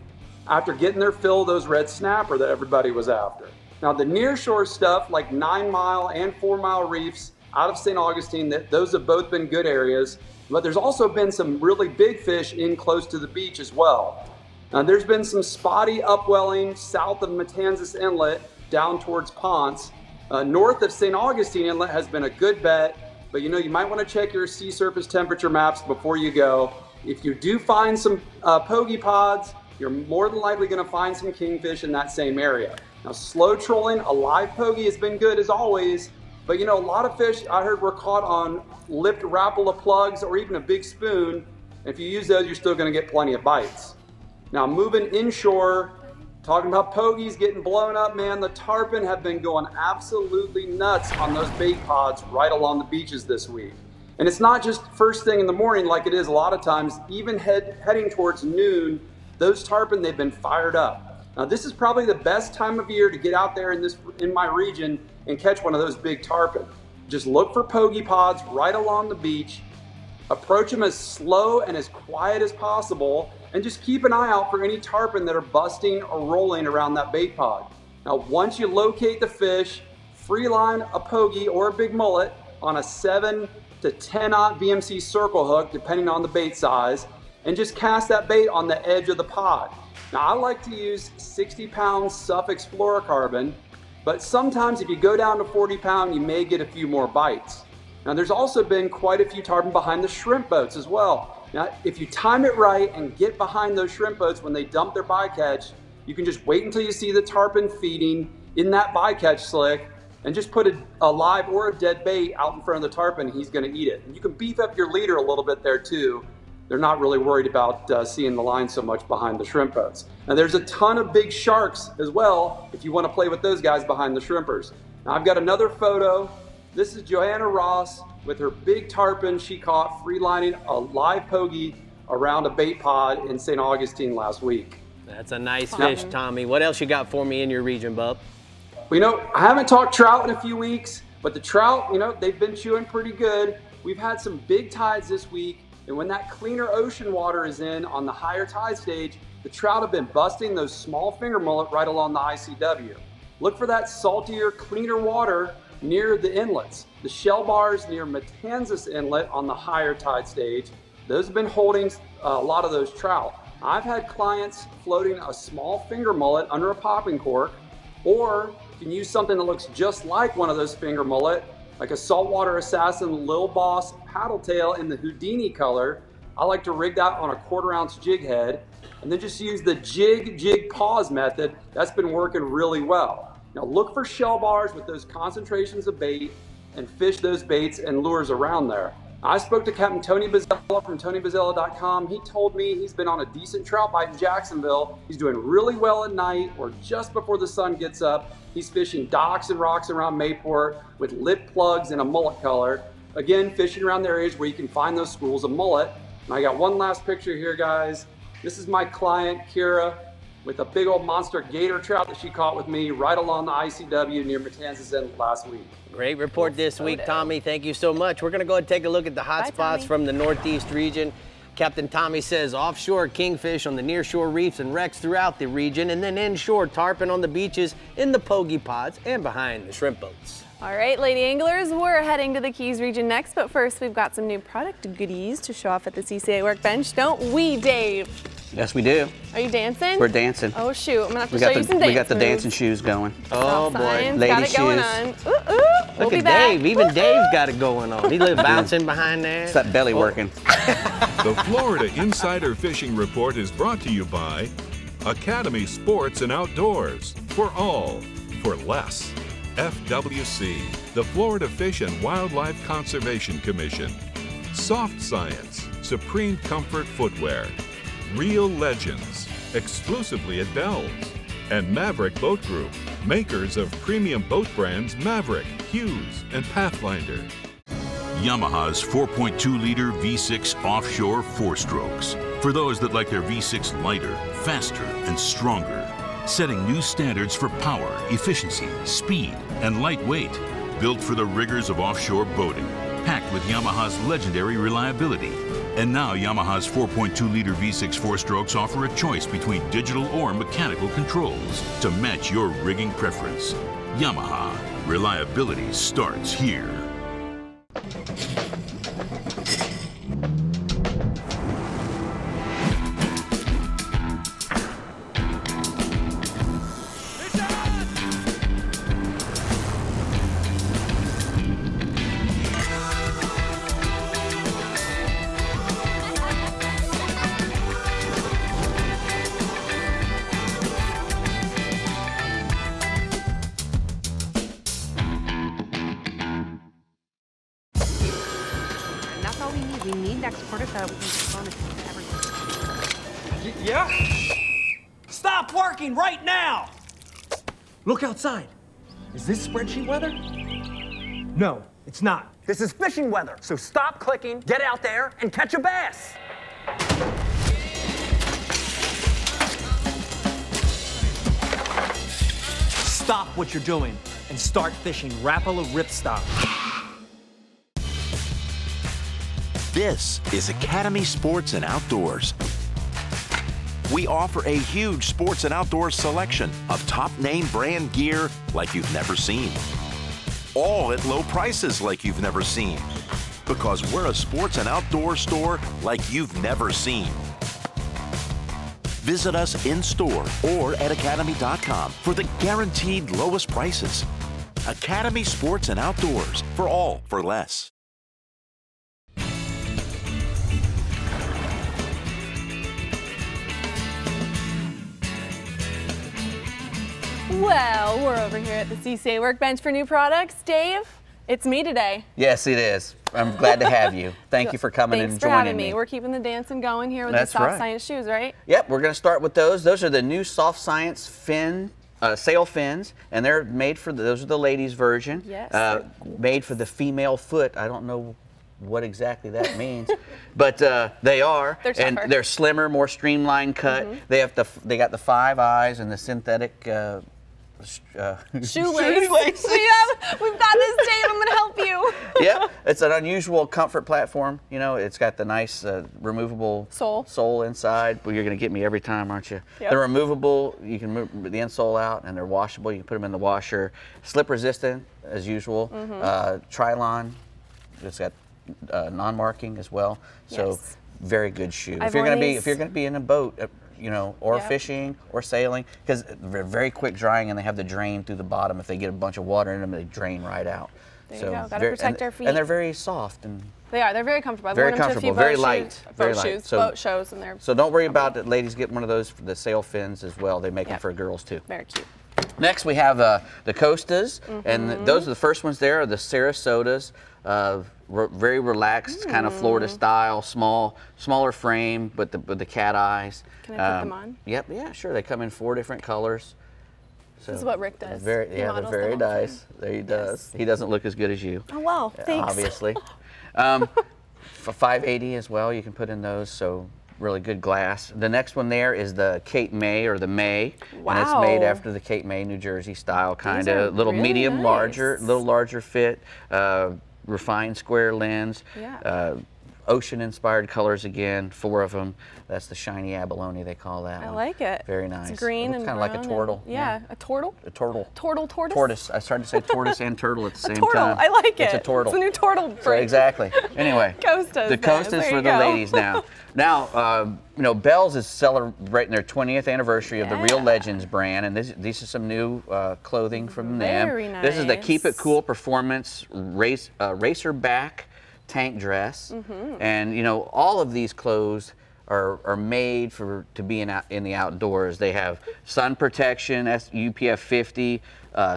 S16: after getting their fill of those red snapper that everybody was after. Now, the nearshore stuff like 9 mile and 4 mile reefs out of St. Augustine, those have both been good areas. But there's also been some really big fish in close to the beach as well. Now, there's been some spotty upwelling south of Matanzas Inlet down towards Ponce. North of St. Augustine Inlet has been a good bet, but you know, you might want to check your sea surface temperature maps before you go. If you do find some pogie pods, you're more than likely going to find some kingfish in that same area. Now, slow trolling, a live pogie has been good as always. But you know, a lot of fish I heard were caught on lipped Rapala plugs or even a big spoon. If you use those, you're still gonna get plenty of bites. Now moving inshore, talking about pogies getting blown up, man, the tarpon have been going absolutely nuts on those bait pods right along the beaches this week. And it's not just first thing in the morning like it is a lot of times, even heading towards noon, those tarpon, they've been fired up. Now this is probably the best time of year to get out there in my region and catch one of those big tarpon. Just look for pogie pods right along the beach, approach them as slow and as quiet as possible, and just keep an eye out for any tarpon that are busting or rolling around that bait pod. Now, once you locate the fish, free line a pogie or a big mullet on a 7 to 10-aught VMC circle hook, depending on the bait size, and just cast that bait on the edge of the pod. Now, I like to use 60-pound Suffix fluorocarbon, but sometimes if you go down to 40-pound, you may get a few more bites. Now, there's also been quite a few tarpon behind the shrimp boats as well. Now, if you time it right and get behind those shrimp boats when they dump their bycatch, you can just wait until you see the tarpon feeding in that bycatch slick and just put a live or a dead bait out in front of the tarpon, and he's gonna eat it. And you can beef up your leader a little bit there too. They're not really worried about seeing the line so much behind the shrimp boats. Now there's a ton of big sharks as well if you want to play with those guys behind the shrimpers. Now I've got another photo. This is Joanna Ross with her big tarpon she caught free lining a live pogie around a bait pod in St. Augustine last week.
S1: That's a nice fish, Tommy. What else you got for me in your region, bub?
S16: Well, you know, I haven't talked trout in a few weeks, but the trout, you know, they've been chewing pretty good. We've had some big tides this week. And when that cleaner ocean water is in on the higher tide stage, the trout have been busting those small finger mullet right along the ICW. Look for that saltier, cleaner water near the inlets. The shell bars near Matanzas Inlet on the higher tide stage, those have been holding a lot of those trout. I've had clients floating a small finger mullet under a popping cork, or you can use something that looks just like one of those finger mullet, like a saltwater assassin Lil Boss paddle tail in the Houdini color. I like to rig that on a 1/4 ounce jig head and then just use the jig pause method. That's been working really well. Now look for shell bars with those concentrations of bait and fish those baits and lures around there. I spoke to Captain Tony Bozzella from TonyBozzella.com. He told me he's been on a decent trout bite in Jacksonville. He's doing really well at night or just before the sun gets up. He's fishing docks and rocks around Mayport with lip plugs and a mullet color. Again, fishing around the areas where you can find those schools of mullet. And I got one last picture here, guys. This is my client, Kira, with a big old monster gator trout that she caught with me right along the ICW near Matanzas Inlet last week.
S1: Great report this week, Tommy. Thank you so much. We're going to go ahead and take a look at the hot spots from the Northeast region. Captain Tommy says offshore kingfish on the nearshore reefs and wrecks throughout the region, and then inshore tarpon on the beaches, in the pogie pods, and behind the shrimp boats.
S3: All right, lady anglers, we're heading to the Keys region next, but first we've got some new product goodies to show off at the CCA workbench, don't we, Dave?
S4: Yes, we do.
S3: Are you dancing?
S4: We're dancing.
S3: Oh, shoot. I'm going to have to show you some dance
S4: We got the
S3: moves.
S4: dancing shoes going.
S1: Oh, boy.
S4: Lady
S3: got it
S4: shoes.
S3: going on. Ooh, ooh.
S1: Look at Dave. Even Dave's got it going on. He's bouncing behind there.
S4: It's that belly working.
S2: The Florida Insider Fishing Report is brought to you by Academy Sports and Outdoors. For all, for less. FWC, the Florida Fish and Wildlife Conservation Commission. Soft Science, Supreme Comfort Footwear. Real Legends, exclusively at Bell's. And Maverick Boat Group, makers of premium boat brands Maverick, Hughes, and Pathfinder.
S17: Yamaha's 4.2-liter V6 offshore 4-strokes. For those that like their V6 lighter, faster, and stronger. Setting new standards for power, efficiency, speed, and lightweight. Built for the rigors of offshore boating. Packed with Yamaha's legendary reliability. And now Yamaha's 4.2-liter V6 4-strokes offer a choice between digital or mechanical controls to match your rigging preference. Yamaha. Reliability starts here.
S18: Yeah? Stop working right now! Look outside. Is this spreadsheet weather? No, it's not. This is fishing weather. So stop clicking, get out there, and catch a bass. Stop what you're doing and start fishing Rapala Ripstop.
S19: This is Academy Sports and Outdoors. We offer a huge sports and outdoors selection of top name brand gear like you've never seen. All at low prices like you've never seen. Because we're a sports and outdoor store like you've never seen. Visit us in store or at academy.com for the guaranteed lowest prices. Academy Sports and Outdoors, for all for less.
S3: Well, we're over here at the CCA workbench for new products. Dave, it's me today.
S4: Yes, it is. I'm glad to have you. Thank you for coming and
S3: Thanks for
S4: joining
S3: having
S4: me.
S3: We're keeping the dancing going here with
S4: That's
S3: the Soft
S4: right.
S3: Science shoes, right?
S4: Yep, we're going to start with those. Those are the new Soft Science sail fins, and they're made for those are the ladies' version.
S3: Yes.
S4: Made for the female foot. I don't know what exactly that means, but they are.
S3: They're tougher.
S4: And they're slimmer, more streamlined cut.
S3: Mm-hmm.
S4: They got the 5 eyes and the synthetic.
S3: Shoelace. We've got this, Dave. I'm going to help you.
S4: Yeah, it's an unusual comfort platform. You know, it's got the nice removable sole inside. Well, you're going to get me every time, aren't you?
S3: Yep.
S4: They're removable. You can move the insole out, and they're washable. You can put them in the washer. Slip resistant, as usual. Trilon. It's got non-marking as well. So
S3: Yes.
S4: very good shoe.
S3: I've
S4: If you're going
S3: worn
S4: to be in a boat, you know, or fishing or sailing, because they're very quick drying and they have the drain through the bottom. If they get a bunch of water in them, they drain right out.
S3: There you go. Got to protect our feet.
S4: And they're very soft and
S3: They are. They're very comfortable. I've
S4: very
S3: worn them to a few
S4: comfortable, very
S3: boat
S4: light,
S3: shoes,
S4: very
S3: boat
S4: light.
S3: shoes, boat shows, and they're
S4: so don't worry about it. Ladies, get one of those for the sail fins as well. They make them
S3: Yep.
S4: for girls too.
S3: very cute.
S4: Next, we have the Costas, and those are the first ones there are the Sarasotas. Very relaxed, kind of Florida style, smaller frame, but the cat eyes.
S3: Can I put them on?
S4: Yep, yeah, sure. They come in 4 different colors. So
S3: this is what Rick does.
S4: They're very nice. There he does. He doesn't look as good as you.
S3: Oh, wow, thanks.
S4: Obviously. For 580 as well, you can put in those, so really good glass. The next one there is the Cape May, or the May.
S3: Wow.
S4: And it's made after the Cape May, New Jersey style, kind of. Little
S3: really
S4: medium,
S3: nice.
S4: little larger fit, refined square lens.
S3: Yeah.
S4: Ocean-inspired colors again, 4 of them. That's the shiny abalone, they call that
S3: I
S4: one.
S3: like it.
S4: Very nice.
S3: It's green and
S4: kind of like a turtle.
S3: Yeah, a turtle?
S4: A turtle.
S3: Tortoise?
S4: Tortoise. I started to say tortoise and turtle at the same
S3: turtle.
S4: time.
S3: I like it.
S4: It's a turtle.
S3: It's a new turtle
S4: So
S3: breed.
S4: exactly. Anyway,
S3: Costas.
S4: the Costas for the ladies now. Now, you know, Bell's is celebrating their 20th anniversary of the Real Legends brand, and these are some new clothing from them.
S3: Very nice.
S4: This is the Keep It Cool Performance Racer Back tank dress, and you know, all of these clothes are made to be in the outdoors. They have sun protection, UPF 50,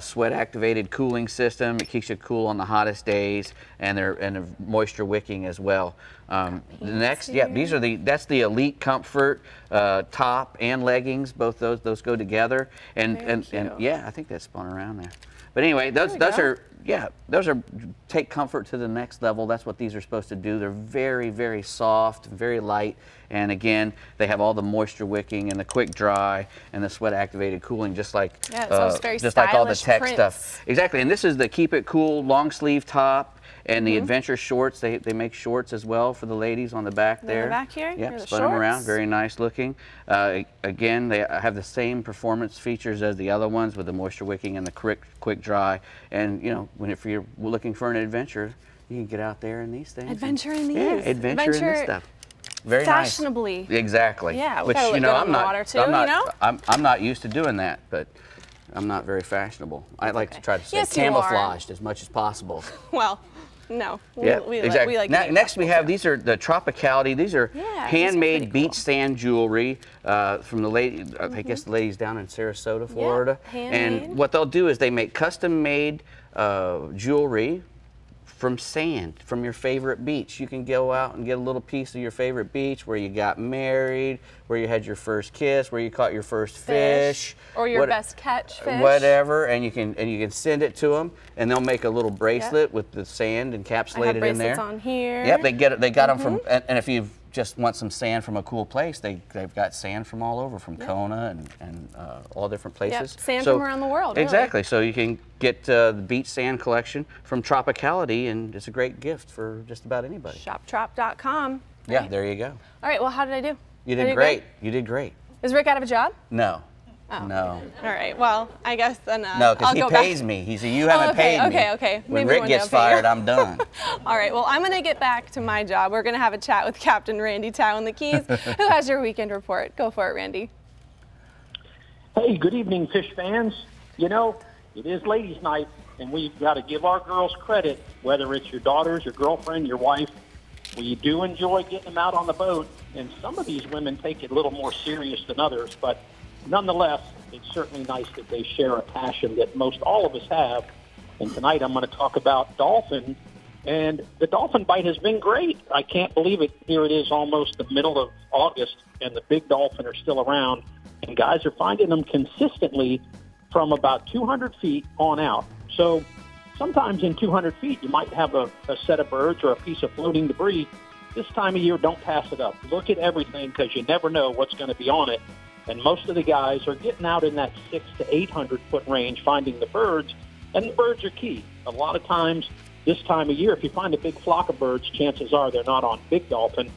S4: sweat activated cooling system. It keeps you cool on the hottest days, and they're moisture wicking as well. Next, that's the Elite Comfort top and leggings. Both those go together, and yeah, I think that spun around there. But anyway, those are take comfort to the next level. That's what these are supposed to do. They're very, very soft, very light, and again, they have all the moisture wicking and the quick dry and the sweat activated cooling, just like all the tech stuff. Exactly. And this is the Keep It Cool long sleeve top. And the adventure shorts, they make shorts as well for the ladies on the back there.
S3: The back here?
S4: Yep, spun them around, very nice looking. Again, they have the same performance features as the other ones with the moisture wicking and the quick dry. And you know, if you're looking for an adventure, you can get out there in these things.
S3: Adventure in these.
S4: Yeah, adventure in this stuff. Very
S3: fashionably.
S4: Nice. Exactly.
S3: Yeah,
S4: which
S3: you know, I'm
S4: not used to doing that, but I'm not very fashionable. I like to try to stay camouflaged as much as possible.
S3: Well. No.
S4: Exactly.
S3: We like
S4: next, we have these are the Tropicality. These are handmade beach sand jewelry from the lady. I guess the ladies down in Sarasota, Florida. And what they'll do is they make custom-made jewelry from sand, from your favorite beach. You can go out and get a little piece of your favorite beach where you got married, where you had your first kiss, where you caught your first fish,
S3: or your best catch fish,
S4: whatever, and you can send it to them, and they'll make a little bracelet with the sand encapsulated in there.
S3: On here.
S4: Yep, they got them from, and if you just want some sand from a cool place, they've got sand from all over, from Kona and all different places.
S3: Yep. Sand from around the world. Really.
S4: Exactly. So you can get the beach sand collection from Tropicality, and it's a great gift for just about anybody.
S3: Shoptrop.com.
S4: Yeah, there you go.
S3: All right. Well, how did I do?
S4: You did great. You did great.
S3: Is Rick out of a job?
S4: No.
S3: Oh.
S4: No.
S3: All right. Well, I guess then
S4: no, because he pays me. He said, you haven't paid me.
S3: Okay.
S4: When Rick gets fired, I'm done.
S3: All right. Well, I'm going to get back to my job. We're going to have a chat with Captain Randy Tow in the Keys, who has your weekend report. Go for it, Randy.
S20: Hey, good evening, fish fans. You know, it is ladies' night, and we've got to give our girls credit, whether it's your daughters, your girlfriend, your wife. We do enjoy getting them out on the boat, and some of these women take it a little more serious than others, but nonetheless, it's certainly nice that they share a passion that most all of us have. And tonight I'm going to talk about dolphin, and the dolphin bite has been great. I can't believe it. Here it is almost the middle of August, and the big dolphin are still around, and guys are finding them consistently from about 200 feet on out. So sometimes in 200 feet, you might have a set of birds or a piece of floating debris. This time of year, don't pass it up. Look at everything, because you never know what's going to be on it. And most of the guys are getting out in that 600 to 800 foot range, finding the birds, and the birds are key. A lot of times this time of year, if you find a big flock of birds, chances are they're not on big dolphin.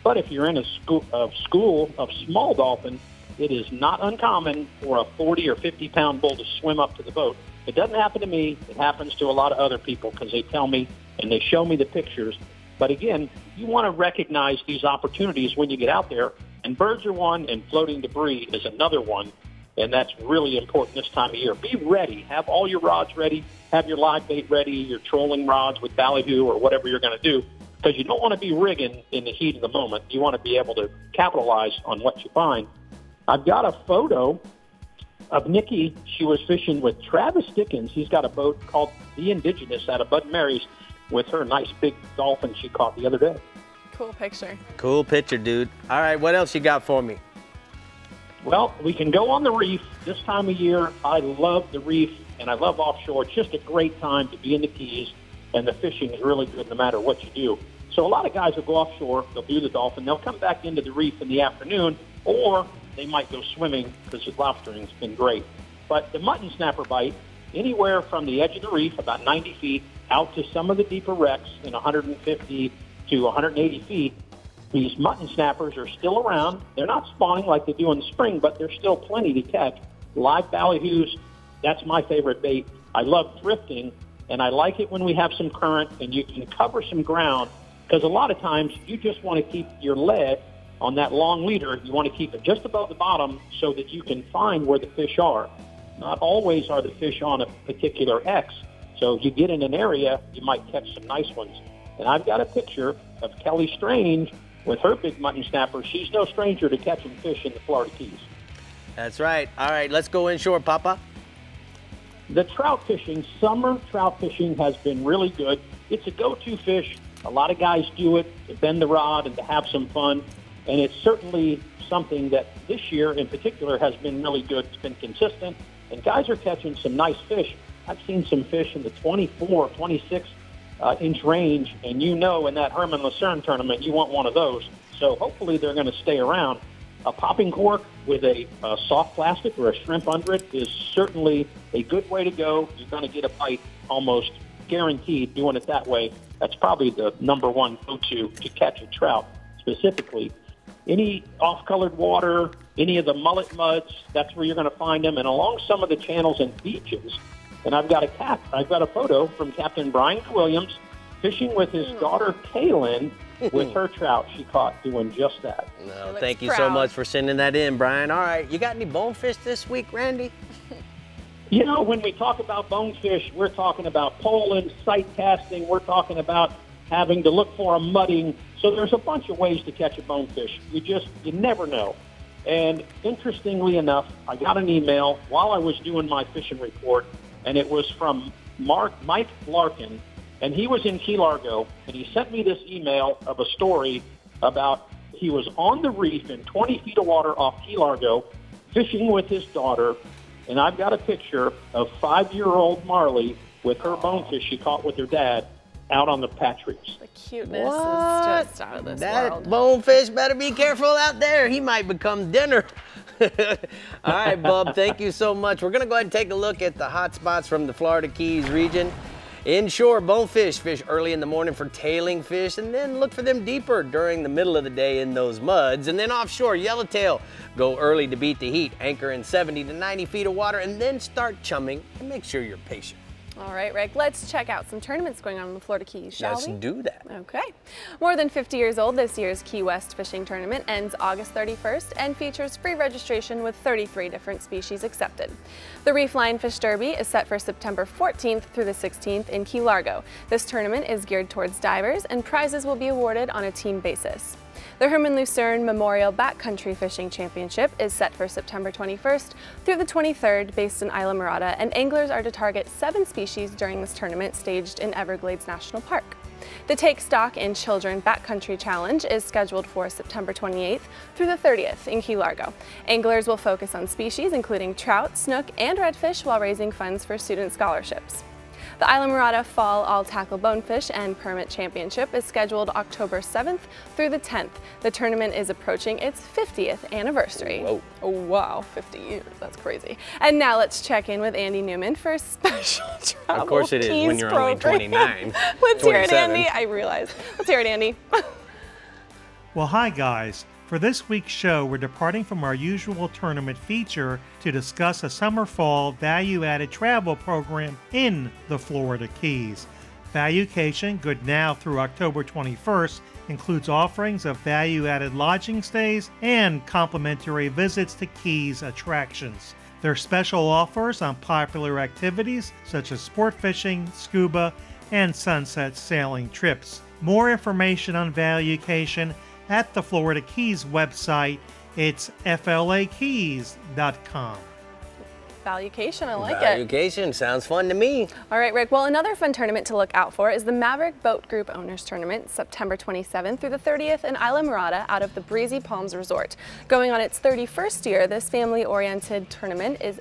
S20: But if you're in a school of small dolphin, it is not uncommon for a 40 or 50 pound bull to swim up to the boat. It doesn't happen to me. It happens to a lot of other people, because they tell me and they show me the pictures. But again, you want to recognize these opportunities when you get out there. And birds are one, and floating debris is another one, and that's really important this time of year. Be ready. Have all your rods ready. Have your live bait ready, your trolling rods with ballyhoo or whatever you're going to do, because you don't want to be rigging in the heat of the moment. You want to be able to capitalize on what you find. I've got a photo of Nikki, she was fishing with Travis Dickens. He's got a boat called The Indigenous out of Bud Mary's with her nice big dolphin she caught the other day.
S3: Cool picture.
S1: Cool picture, dude. All right, what else you got for me?
S20: Well, we can go on the reef this time of year. I love the reef, and I love offshore. It's just a great time to be in the Keys, and the fishing is really good no matter what you do. So a lot of guys will go offshore, they'll do the dolphin, they'll come back into the reef in the afternoon, or they might go swimming because the lobstering's been great. But the mutton snapper bite, anywhere from the edge of the reef, about 90 feet, out to some of the deeper wrecks in 150 to 180 feet, these mutton snappers are still around. They're not spawning like they do in the spring, but there's still plenty to catch. Live ballyhoos, that's my favorite bait. I love drifting, and I like it when we have some current and you can cover some ground, because a lot of times you just want to keep your lead on that long leader. You want to keep it just above the bottom so that you can find where the fish are. Not always are the fish on a particular X. So if you get in an area, you might catch some nice ones. And I've got a picture of Kelly Strange with her big mutton snapper. She's no stranger to catching fish in the Florida Keys.
S1: That's right. All right, let's go inshore, Papa.
S20: The trout fishing, summer trout fishing has been really good. It's a go-to fish. A lot of guys do it to bend the rod and to have some fun. And it's certainly something that this year in particular has been really good. It's been consistent. And guys are catching some nice fish. I've seen some fish in the 24, 26 inch range. And you know in that Herman Lucerne tournament, you want one of those. So hopefully they're going to stay around. A popping cork with a soft plastic or a shrimp under it is certainly a good way to go. You're going to get a bite almost guaranteed doing it that way. That's probably the number one go-to to catch a trout specifically. Any off-colored water, any of the mullet muds, that's where you're going to find them. And along some of the channels and beaches. And I've got a photo from Captain Brian Williams fishing with his daughter Kaylin with her trout she caught doing just that.
S1: No, thank you so much for sending that in, Brian. All right, you got any bonefish this week, Randy?
S20: You know, when we talk about bonefish, we're talking about poling, sight casting, we're talking about having to look for a mudding. So there's a bunch of ways to catch a bonefish. You never know. And interestingly enough, I got an email while I was doing my fishing report, and it was from Mike Larkin, and he was in Key Largo, and he sent me this email of a story about he was on the reef in 20 feet of water off Key Largo, fishing with his daughter, and I've got a picture of 5-year-old Marley with her bonefish she caught with her dad out on the patch reefs.
S3: The cuteness is just out of this world.
S1: That bonefish better be careful out there. He might become dinner. All right, Bub, thank you so much. We're going to go ahead and take a look at the hot spots from the Florida Keys region. Inshore, bonefish fish early in the morning for tailing fish, and then look for them deeper during the middle of the day in those muds. And then offshore, yellowtail, go early to beat the heat, anchor in 70 to 90 feet of water, and then start chumming, and make sure you're patient.
S3: All right, Rick, let's check out some tournaments going on in the Florida Keys, shall we?
S1: Let's do that.
S3: Okay. More than 50 years old, this year's Key West Fishing Tournament ends August 31st and features free registration with 33 different species accepted. The Reef Line Fish Derby is set for September 14th through the 16th in Key Largo. This tournament is geared towards divers, and prizes will be awarded on a team basis. The Herman Lucerne Memorial Backcountry Fishing Championship is set for September 21st through the 23rd, based in Isla Mirada, and anglers are to target 7 species during this tournament, staged in Everglades National Park. The Take Stock in Children Backcountry Challenge is scheduled for September 28th through the 30th in Key Largo. Anglers will focus on species including trout, snook, and redfish while raising funds for student scholarships. The Isla Mirada Fall All Tackle Bonefish and Permit Championship is scheduled October 7th through the 10th. The tournament is approaching its 50th anniversary.
S1: Whoa.
S3: Oh, wow, 50 years, that's crazy. And now let's check in with Andy Newman for a special travel
S1: Of course it is
S3: Keys
S1: when you're
S3: program.
S1: only 29.
S3: Let's hear it,
S1: 27.
S3: Andy. I realize. Let's hear it, Andy.
S21: Well, hi guys. For this week's show, we're departing from our usual tournament feature to discuss a summer-fall value-added travel program in the Florida Keys. Valucation, good now through October 21st, includes offerings of value-added lodging stays and complimentary visits to Keys attractions. There are special offers on popular activities such as sport fishing, scuba, and sunset sailing trips. More information on valuation at the Florida Keys website. It's flakeys.com.
S3: Valuation, I like it.
S1: Valuation, sounds fun to me.
S3: All right, Rick. Well, another fun tournament to look out for is the Maverick Boat Group Owners Tournament, September 27th through the 30th in Isla Mirada out of the Breezy Palms Resort. Going on its 31st year, this family-oriented tournament is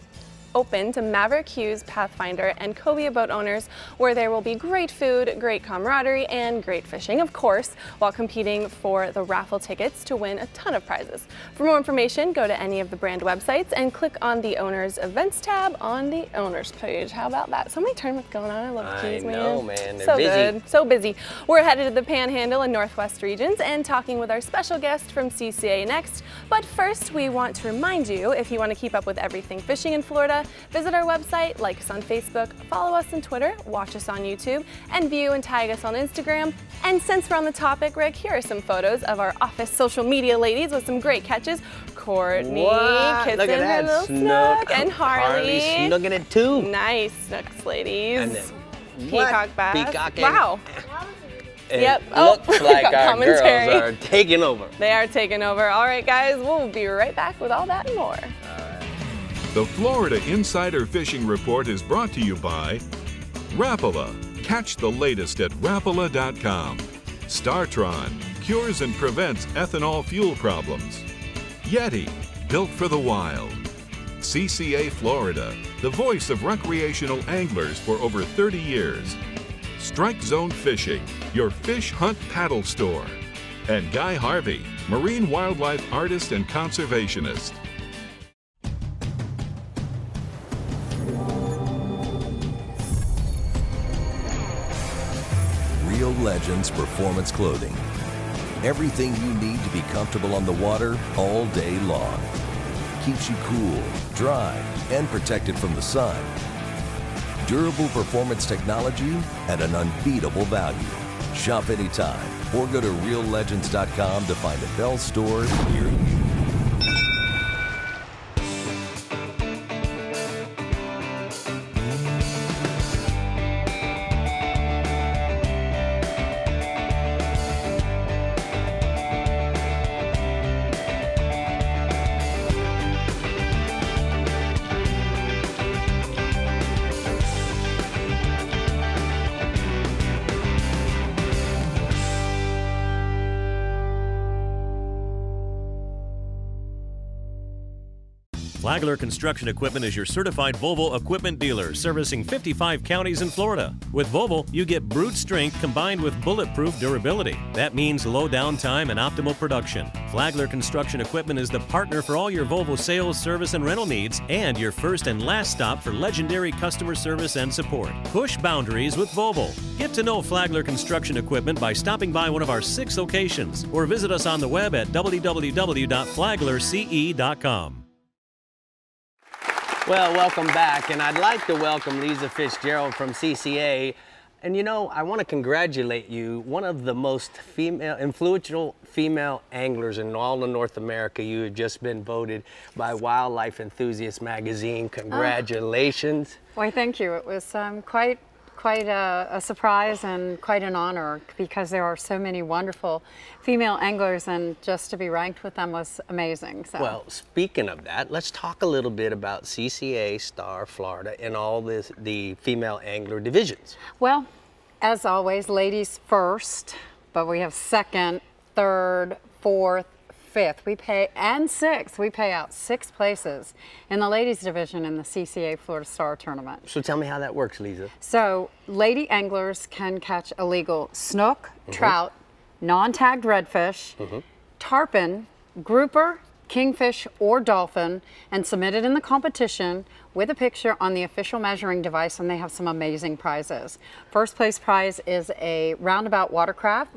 S3: open to Maverick Hughes, Pathfinder, and Cobia boat owners, where there will be great food, great camaraderie, and great fishing, of course, while competing for the raffle tickets to win a ton of prizes. For more information, go to any of the brand websites and click on the Owners Events tab on the Owners page. How about that? So many tournaments going on. I love the Keys, man.
S1: I know, man. They're
S3: so
S1: busy.
S3: good. So busy. We're headed to the Panhandle and Northwest regions and talking with our special guest from CCA next. But first, we want to remind you, if you want to keep up with everything fishing in Florida, visit our website, like us on Facebook, follow us on Twitter, watch us on YouTube, and view and tag us on Instagram. And since we're on the topic, Rick, here are some photos of our office social media ladies with some great catches. Courtney, kissing
S1: Look at
S3: her
S1: that,
S3: little Snook, and Harley.
S1: snooking it too.
S3: Nice Snooks, ladies.
S1: And then,
S3: Peacock bass.
S1: Peacock
S3: wow.
S1: It
S3: Yep.
S1: looks like our
S3: commentary.
S1: girls are taking over.
S3: They are taking over. All right, guys, we'll be right back with all that and more.
S2: The Florida Insider Fishing Report is brought to you by Rapala. Catch the latest at Rapala.com. Startron cures and prevents ethanol fuel problems. Yeti, built for the wild. CCA Florida, the voice of recreational anglers for over 30 years. Strike Zone Fishing, your fish hunt paddle store. And Guy Harvey, marine wildlife artist and conservationist.
S5: Real Legends Performance Clothing. Everything you need to be comfortable on the water all day long. Keeps you cool, dry, and protected from the sun. Durable performance technology at an unbeatable value. Shop anytime or go to reallegends.com to find a Bell store near you.
S22: Flagler Construction Equipment is your certified Volvo equipment dealer, servicing 55 counties in Florida. With Volvo, you get brute strength combined with bulletproof durability. That means low downtime and optimal production. Flagler Construction Equipment is the partner for all your Volvo sales, service, and rental needs, and your first and last stop for legendary customer service and support. Push boundaries with Volvo. Get to know Flagler Construction Equipment by stopping by one of our 6 locations, or visit us on the web at www.flaglerce.com.
S1: Well, welcome back, and I'd like to welcome Lisa Fitzgerald from CCA. And you know, I want to congratulate you, one of the most influential female anglers in all of North America. You have just been voted by Wildlife Enthusiast magazine. Congratulations.
S23: Why, thank you. It was quite a surprise and quite an honor, because there are so many wonderful female anglers, and just to be ranked with them was amazing. So.
S1: Well, speaking of that, let's talk a little bit about CCA, Star, Florida, and all the female angler divisions.
S23: Well, as always, ladies first, but we have second, third, fourth, fifth, we pay, and sixth. We pay out 6 places in the ladies division in the CCA Florida Star Tournament.
S1: So tell me how that works, Lisa.
S23: So lady anglers can catch illegal snook, trout, non-tagged redfish, tarpon, grouper, kingfish, or dolphin, and submit it in the competition with a picture on the official measuring device, and they have some amazing prizes. First place prize is a roundabout watercraft.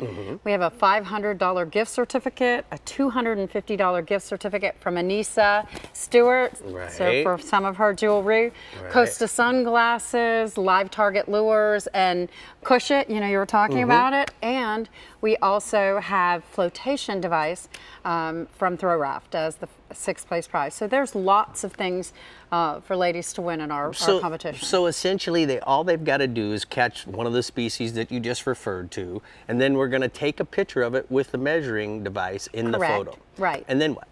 S23: We have a $500 gift certificate, a $250 gift certificate from Anissa Stewart, so for some of her jewelry, Costa sunglasses, live target lures, and Cush It, you know, you were talking about it, and we also have flotation device from Throw Raft as the 6th place prize. So there's lots of things for ladies to win in our competition.
S1: So essentially, all they've got to do is catch one of the species that you just referred to, and then we're going to take a picture of it with the measuring device in the photo.
S23: Right.
S1: And then what?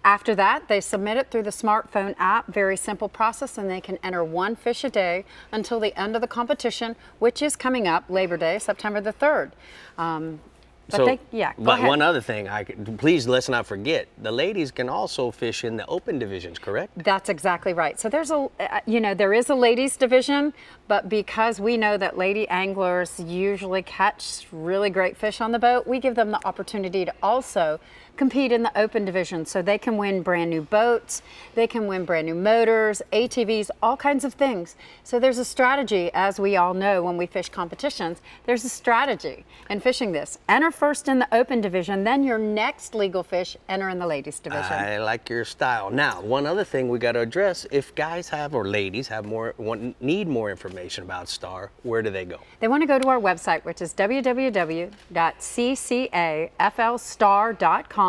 S23: After that, they submit it through the smartphone app. Very simple process, and they can enter 1 fish a day until the end of the competition, which is coming up Labor Day, September the 3rd. But
S1: one other thing, please let's not forget, the ladies can also fish in the open divisions, correct?
S23: That's exactly right. So there's there is a ladies division, but because we know that lady anglers usually catch really great fish on the boat, we give them the opportunity to also compete in the open division, so they can win brand new boats, they can win brand new motors, ATVs, all kinds of things. So there's a strategy, as we all know when we fish competitions, there's a strategy in fishing this. Enter first in the open division, then your next legal fish enter in the ladies division.
S1: I like your style. Now, one other thing we got to address, if guys have, or ladies have need more information about Star, where do they go?
S23: They want to go to our website, which is www.ccaflstar.com.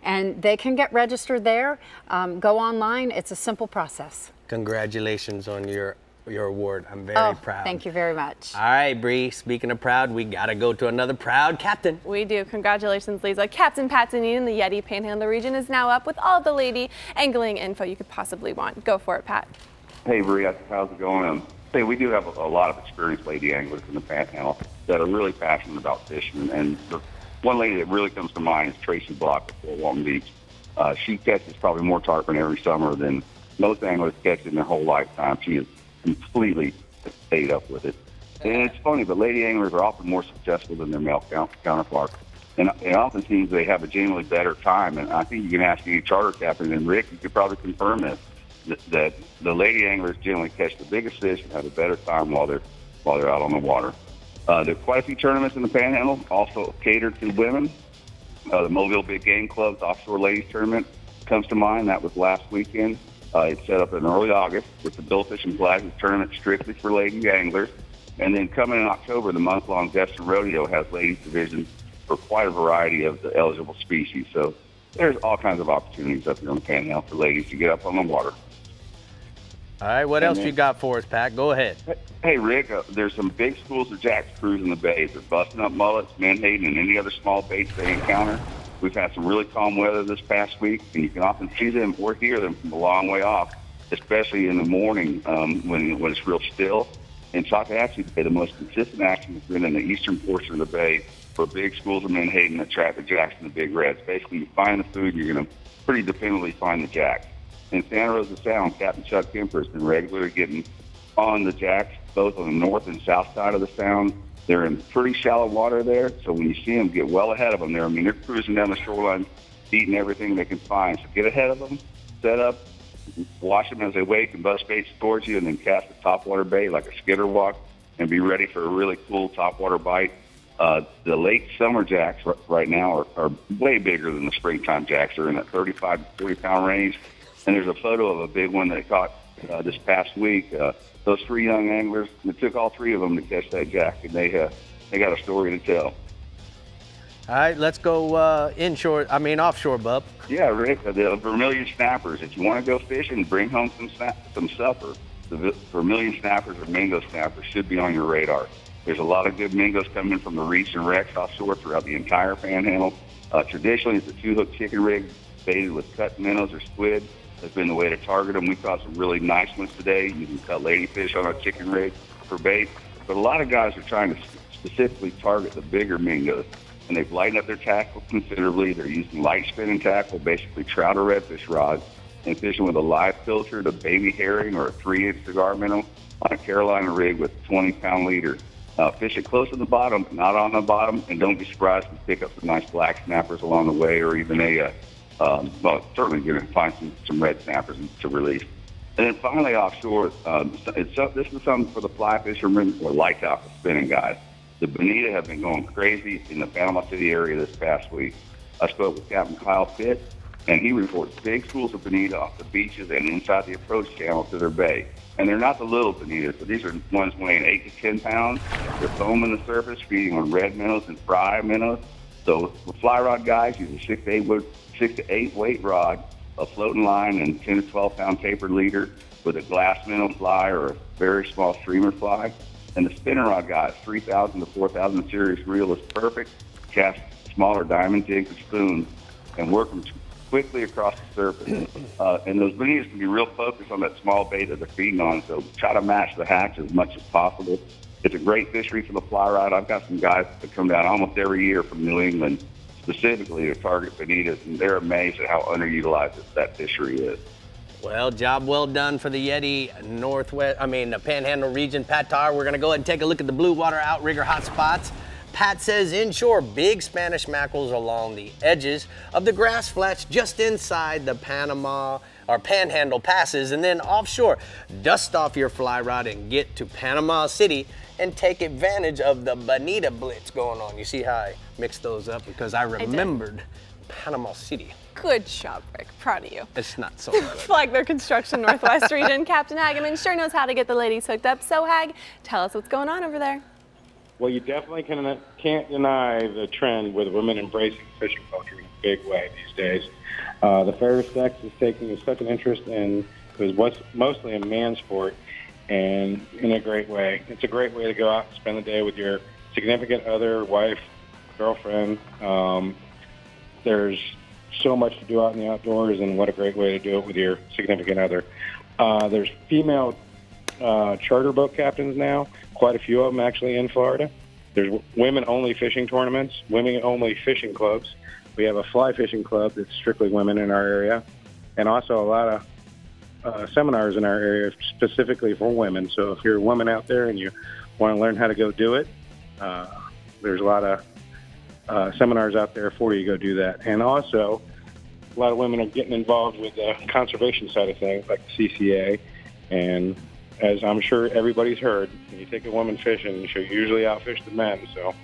S23: And they can get registered there. Go online. It's a simple process.
S1: Congratulations on your award. I'm very proud.
S23: Thank you very much.
S1: All right, Bree, speaking of proud, we got to go to another proud captain.
S3: We do. Congratulations, Lisa. Captain Pat Deneen in the Yeti Panhandle region is now up with all the lady angling info you could possibly want. Go for it, Pat.
S6: Hey, Bree, how's it going? We do have a lot of experienced lady anglers in the Panhandle that are really passionate about fishing, and one lady that really comes to mind is Tracy Block at Fort Walton Beach. She catches probably more tarpon every summer than most anglers catch in their whole lifetime. She is completely stayed up with it. And it's funny, but lady anglers are often more successful than their male counterparts. And it often seems they have a genuinely better time. And I think you can ask any charter captain, and Rick, you could probably confirm this, that the lady anglers generally catch the biggest fish and have a better time while they're out on the water. There are quite a few tournaments in the Panhandle, also catered to women. The Mobile Big Game Club's Offshore Ladies Tournament comes to mind. That was last weekend. It's set up in early August with the Billfish and Flags Tournament strictly for lady anglers. And then coming in October, the month-long Destin Rodeo has ladies divisions for quite a variety of the eligible species. So there's all kinds of opportunities up here on the Panhandle for ladies to get up on the water.
S1: All right, what else you got for us, Pat? Go ahead.
S6: Hey, Rick, there's some big schools of jacks cruising the bays. They're busting up mullets, menhaden, and any other small baits they encounter. We've had some really calm weather this past week, and you can often see them or hear them from a long way off, especially in the morning when it's real still. In Salkehatchie Bay, the most consistent action has been in the eastern portion of the bay for big schools of menhaden that trap the jacks and the big reds. Basically, you find the food, you're going to pretty dependably find the jacks. In Santa Rosa Sound, Captain Chuck Kemper has been regularly getting on the jacks, both on the north and south side of the sound. They're in pretty shallow water there, so when you see them, get well ahead of them there. I mean, they're cruising down the shoreline, eating everything they can find. So get ahead of them, set up, watch them as they wake and bust baits towards you, and then cast a topwater bait like a skitter walk and be ready for a really cool topwater bite. The late summer jacks right now are way bigger than the springtime jacks. They're in that 35 to 40-pound range. And there's a photo of a big one that caught this past week. Those three young anglers, it took all three of them to catch that jack, and they got a story to tell.
S1: All right, let's go offshore, bub.
S6: Yeah, Rick, the vermilion snappers. If you want to go fishing, bring home some supper. The vermilion snappers or mingo snappers should be on your radar. There's a lot of good mingos coming from the reefs and wrecks offshore throughout the entire Panhandle. Traditionally, it's a two-hook chicken rig baited with cut minnows or squid. Has been the way to target them. We caught some really nice ones today. You can cut ladyfish on a chicken rig for bait. But a lot of guys are trying to specifically target the bigger mingos. And they've lightened up their tackle considerably. They're using light spinning tackle, basically trout or redfish rods, and fishing with a live filter, a baby herring, or a 3-inch cigar minnow on a Carolina rig with a 20-pound leader. Fish it close to the bottom, not on the bottom, and don't be surprised if you pick up some nice black snappers along the way, or even certainly going to find some red snappers to release. And then finally offshore, this is something for the fly fishermen or light tackle spinning guys. The bonita have been going crazy in the Panama City area this past week. I spoke with Captain Kyle Pitt, and he reports big schools of bonita off the beaches and inside the approach channel to their bay. And they're not the little bonitas, but these are ones weighing 8 to 10 pounds. They're foaming the surface, feeding on red minnows and fry minnows. So for fly rod guys, use a 6 to 8 weight rod, a floating line, and 10 to 12 pound tapered leader with a glass minnow fly or a very small streamer fly. And the spinner rod guys, 3,000 to 4,000 series reel is perfect. Cast smaller diamond jigs or spoons and work them quickly across the surface. And those bonitas can be real focused on that small bait that they're feeding on, so try to match the hatch as much as possible. It's a great fishery for the fly rod. I've got some guys that come down almost every year from New England specifically to target bonitas, and they're amazed at how underutilized that fishery is.
S1: Well, job well done for the Yeti the Panhandle region. Pat Tar, we're gonna go ahead and take a look at the blue water outrigger hotspots. Pat says inshore, big Spanish mackerels along the edges of the grass flats just inside the Panhandle passes, and then offshore, dust off your fly rod and get to Panama City and take advantage of the bonita blitz going on. You see how I mixed those up because I remembered Panama City.
S3: Good job, Rick. Proud of you.
S1: It's not so good.
S3: Flagler Construction Northwest Region. Captain Hageman sure knows how to get the ladies hooked up. So, Hag, tell us what's going on over there.
S7: Well, you definitely can't deny the trend with women embracing fishing culture in a big way these days. The fair sex is taking such an interest in it was mostly a man's sport, and in a great way. It's a great way to go out and spend the day with your significant other, wife, girlfriend. There's so much to do out in the outdoors, and what a great way to do it with your significant other. There's female charter boat captains now, quite a few of them actually in Florida. There's women-only fishing tournaments, women-only fishing clubs. We have a fly fishing club that's strictly women in our area, and also a lot of seminars in our area specifically for women. So if you're a woman out there and you want to learn how to go do it, there's a lot of seminars out there for you to go do that. And also, a lot of women are getting involved with the conservation side of things, like the CCA. And as I'm sure everybody's heard, when you take a woman fishing, she'll usually outfish the men. So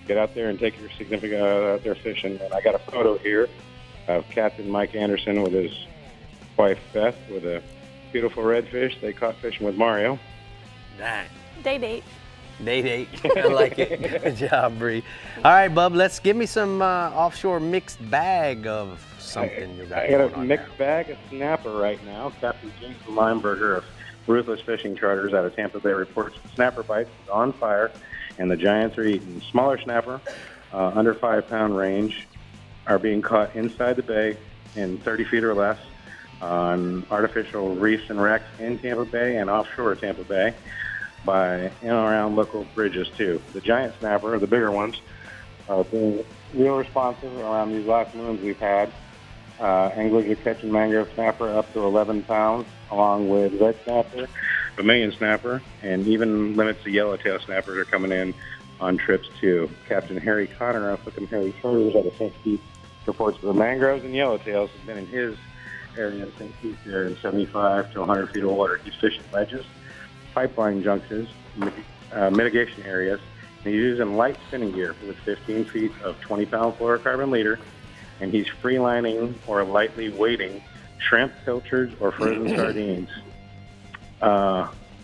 S7: get out there and take your significant other out there fishing. And I got a photo here of Captain Mike Anderson with his wife Beth with a beautiful redfish they caught fishing with Mario.
S1: Dang.
S3: Day date.
S1: Day date. I like it. Good job, Bree. All right, Bub, let's give me some offshore mixed bag of something you got.
S7: I got a mixed bag of snapper right now. Captain James Lineberger of Ruthless Fishing Charters out of Tampa Bay reports snapper bites on fire, and the giants are eating. Smaller snapper, under 5-pound range, are being caught inside the bay in 30 feet or less on artificial reefs and wrecks in Tampa Bay and offshore Tampa Bay by in and around local bridges too. The giant snapper, the bigger ones, are being real responsive around these last moons we've had. Anglers are catching mangrove snapper up to 11 pounds, along with red snapper, vermilion snapper, and even limits to yellowtail snappers are coming in on trips too. Captain Harry Connor of Hookham Harry Charters out of St. Pete reports the mangroves and yellowtails has been in his area of St. Pete there in 75 to 100 feet of water. He's fishing ledges, pipeline junctions, mitigation areas, and he's using light spinning gear with 15 feet of 20-pound fluorocarbon leader, and he's freelining or lightly weighting shrimp, pilchards, or frozen sardines.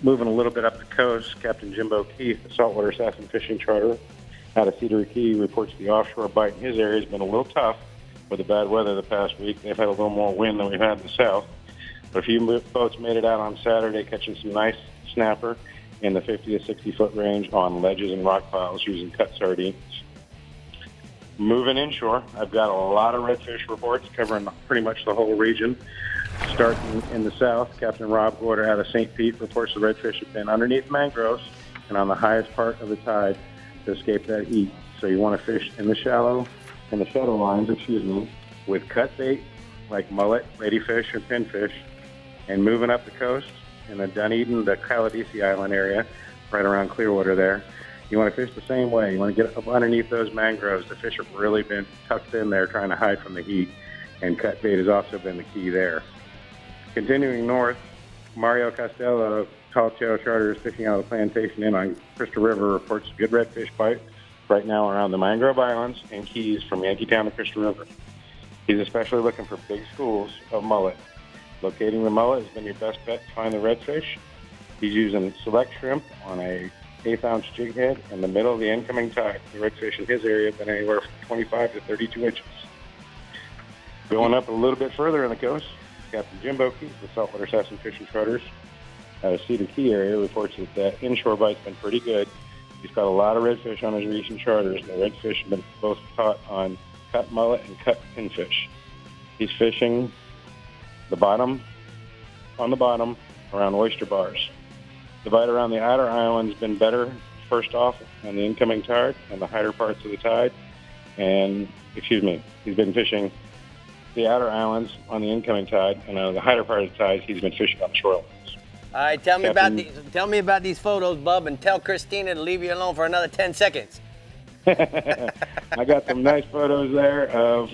S7: Moving a little bit up the coast, Captain Jimbo Keith, the saltwater assassin fishing charter out of Cedar Key, reports the offshore bite in his area has been a little tough with the bad weather the past week. They've had a little more wind than we've had in the south. But a few boats made it out on Saturday catching some nice snapper in the 50 to 60-foot range on ledges and rock piles using cut sardines. Moving inshore, I've got a lot of redfish reports covering pretty much the whole region. Starting in the south, Captain Rob Gorder out of St. Pete reports the redfish have been underneath mangroves and on the highest part of the tide to escape that heat. So you want to fish in the shadow lines, with cut bait like mullet, ladyfish, or pinfish. And moving up the coast in the Dunedin, the Caladesi Island area, right around Clearwater there, you want to fish the same way. You want to get up underneath those mangroves. The fish have really been tucked in there trying to hide from the heat, and cut bait has also been the key there. Continuing north, Mario Costello of Tall Tail Charters fishing out of the Plantation Inn on Crystal River reports good redfish bite right now around the Mangrove Islands and Keys from Yankeetown to Crystal River. He's especially looking for big schools of mullet. Locating the mullet has been your best bet to find the redfish. He's using select shrimp on a 1/8-ounce jig head in the middle of the incoming tide. The redfish in his area have been anywhere from 25 to 32 inches. Going up a little bit further on the coast, Captain Jimbo Keith, the saltwater assassin fishing charters out of Cedar Key area, reports that the inshore bite's been pretty good. He's got a lot of redfish on his recent charters, and the redfish have been both caught on cut mullet and cut pinfish. He's fishing the bottom, on the bottom, around oyster bars. The bite around the outer island's been better, first off, on the incoming tide, on the higher parts of the tide. And, he's been fishing the outer islands on the incoming tide, and on the higher part of the tide, he's been fishing on the shorelines.
S1: All right, tell me about these photos, Bub, and tell Christina to leave you alone for another 10 seconds.
S7: I got some nice photos there of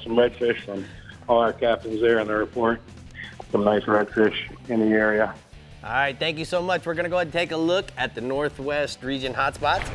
S7: some redfish from all our captains there in the report. Some nice redfish in the area.
S1: All right, thank you so much. We're going to go ahead and take a look at the Northwest region hotspots.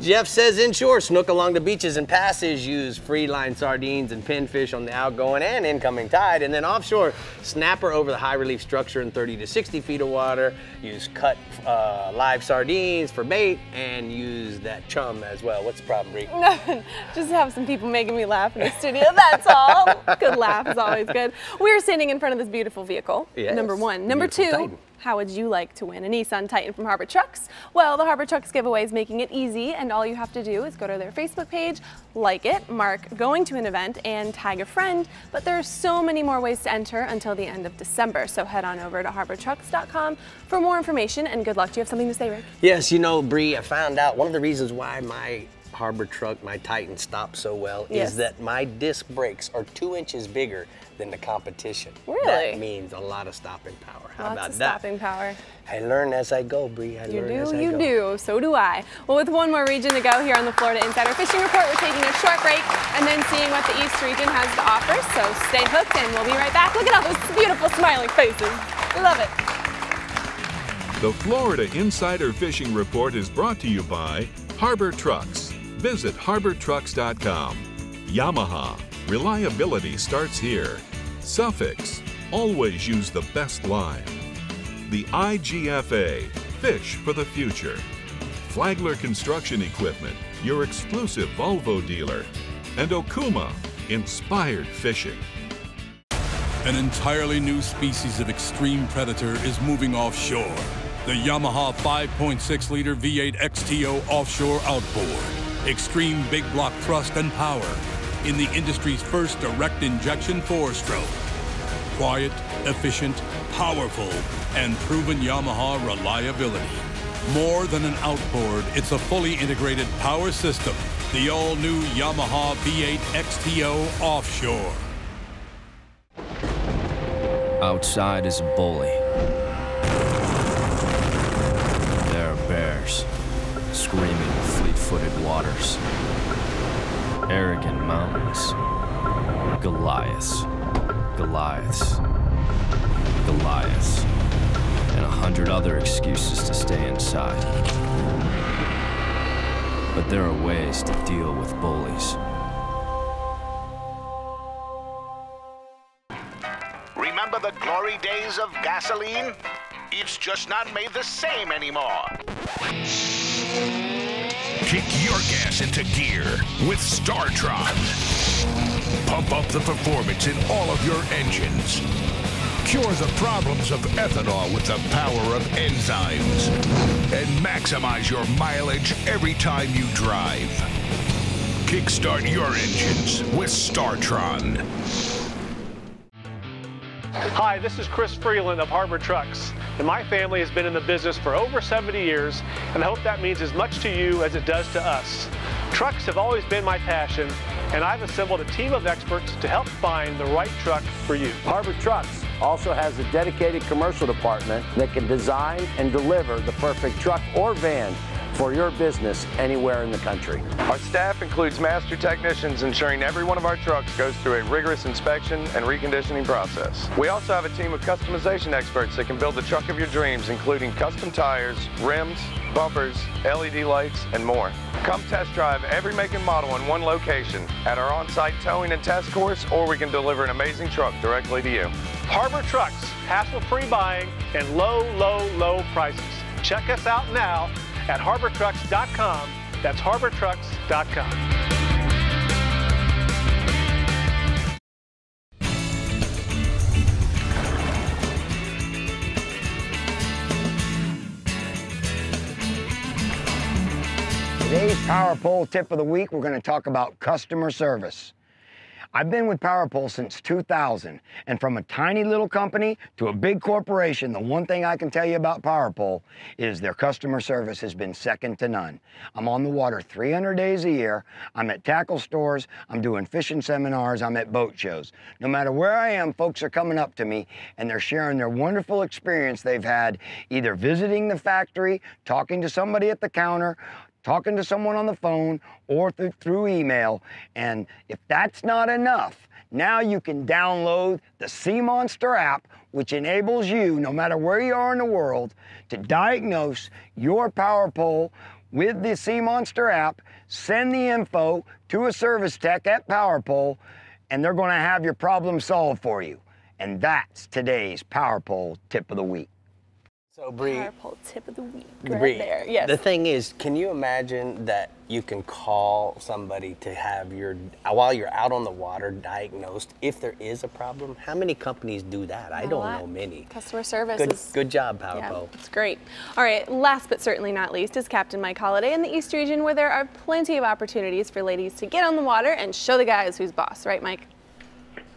S1: Jeff says inshore, snook along the beaches and passes, use free line sardines and pinfish on the outgoing and incoming tide. And then offshore, snapper over the high relief structure in 30 to 60 feet of water, use cut live sardines for bait, and use that chum as well. What's the problem, Brie?
S3: Nothing. Just have some people making me laugh in the studio, that's all. Good laugh is always good. We're standing in front of this beautiful vehicle,
S1: yes.
S3: Number one. Number two,
S1: Titan.
S3: How would you like to win a Nissan Titan from Harbor Trucks? Well, the Harbor Trucks giveaway is making it easy, and all you have to do is go to their Facebook page, like it, mark going to an event, and tag a friend. But there are so many more ways to enter until the end of December, so head on over to harbortrucks.com for more information, and good luck. Do you have something to say, Rick?
S1: Yes, Brie, I found out one of the reasons why my Harbor Truck, my Titan, stops so well is that my disc brakes are 2 inches bigger than the competition.
S3: Really?
S1: That means a lot of stopping power. How
S3: Lots
S1: about
S3: of
S1: that?
S3: stopping power.
S1: I learn as I go, Brie. I learn as I go.
S3: You do. So do I. Well, with one more region to go here on the Florida Insider Fishing Report, we're taking a short break and then seeing what the East region has to offer. So stay hooked, and we'll be right back. Look at all those beautiful smiling faces. Love it.
S2: The Florida Insider Fishing Report is brought to you by Harbor Trucks. Visit harbortrucks.com. Yamaha. Reliability starts here. Suffix. Always use the best line. The IGFA. Fish for the future. Flagler Construction Equipment. Your exclusive Volvo dealer. And Okuma. Inspired fishing.
S8: An entirely new species of extreme predator is moving offshore. The Yamaha 5.6-liter V8 XTO offshore outboard. Extreme big block thrust and power in the industry's first direct injection 4-stroke. Quiet, efficient, powerful, and proven Yamaha reliability. More than an outboard, it's a fully integrated power system. The all-new Yamaha V8 XTO offshore.
S10: Outside is a bully. There are bears, screaming fleet-footed waters. Arrogant mountains. Goliaths. Goliaths. Goliaths. And 100 other excuses to stay inside. But there are ways to deal with bullies.
S12: Remember the glory days of gasoline? It's just not made the same anymore.
S17: Kick your gas into gear with StarTron. Pump up the performance in all of your engines. Cure the problems of ethanol with the power of enzymes. And maximize your mileage every time you drive. Kickstart your engines with StarTron.
S24: Hi, this is Chris Freeland of Harbor Trucks, and my family has been in the business for over 70 years, and I hope that means as much to you as it does to us. Trucks have always been my passion, and I've assembled a team of experts to help find the right truck for you.
S25: Harbor Trucks also has a dedicated commercial department that can design and deliver the perfect truck or van for your business anywhere in the country.
S9: Our staff includes master technicians, ensuring every one of our trucks goes through a rigorous inspection and reconditioning process. We also have a team of customization experts that can build the truck of your dreams, including custom tires, rims, bumpers, LED lights, and more. Come test drive every make and model in one location at our on-site towing and test course, or we can deliver an amazing truck directly to you.
S24: Harbor Trucks, hassle-free buying and low, low, low prices. Check us out now at harbortrucks.com. That's harbortrucks.com.
S26: Today's Power Pole tip of the week, we're going to talk about customer service.
S11: I've been with PowerPole since 2000, and from a tiny little company to a big corporation, the one thing I can tell you about PowerPole is their customer service has been second to none. I'm on the water 300 days a year. I'm at tackle stores. I'm doing fishing seminars. I'm at boat shows. No matter where I am, folks are coming up to me and they're sharing their wonderful experience they've had either visiting the factory, talking to somebody at the counter, talking to someone on the phone, or through email. And if that's not enough, now you can download the Sea Monster app, which enables you, no matter where you are in the world, to diagnose your power pole with the Sea Monster app, send the info to a service tech at PowerPole, and they're going to have your problem solved for you. And that's today's PowerPole tip of the week.
S1: So Brie,
S3: PowerPole tip of the week,
S1: Brie,
S3: right there. Yes.
S1: The thing is, can you imagine that you can call somebody to have your, while you're out on the water, diagnosed if there is a problem? How many companies do that? I don't know many.
S3: Customer service is...
S1: Good job, PowerPole.
S3: Yeah, it's great. All right, last but certainly not least is Captain Mike Holliday in the East region, where there are plenty of opportunities for ladies to get on the water and show the guys who's boss. Right, Mike?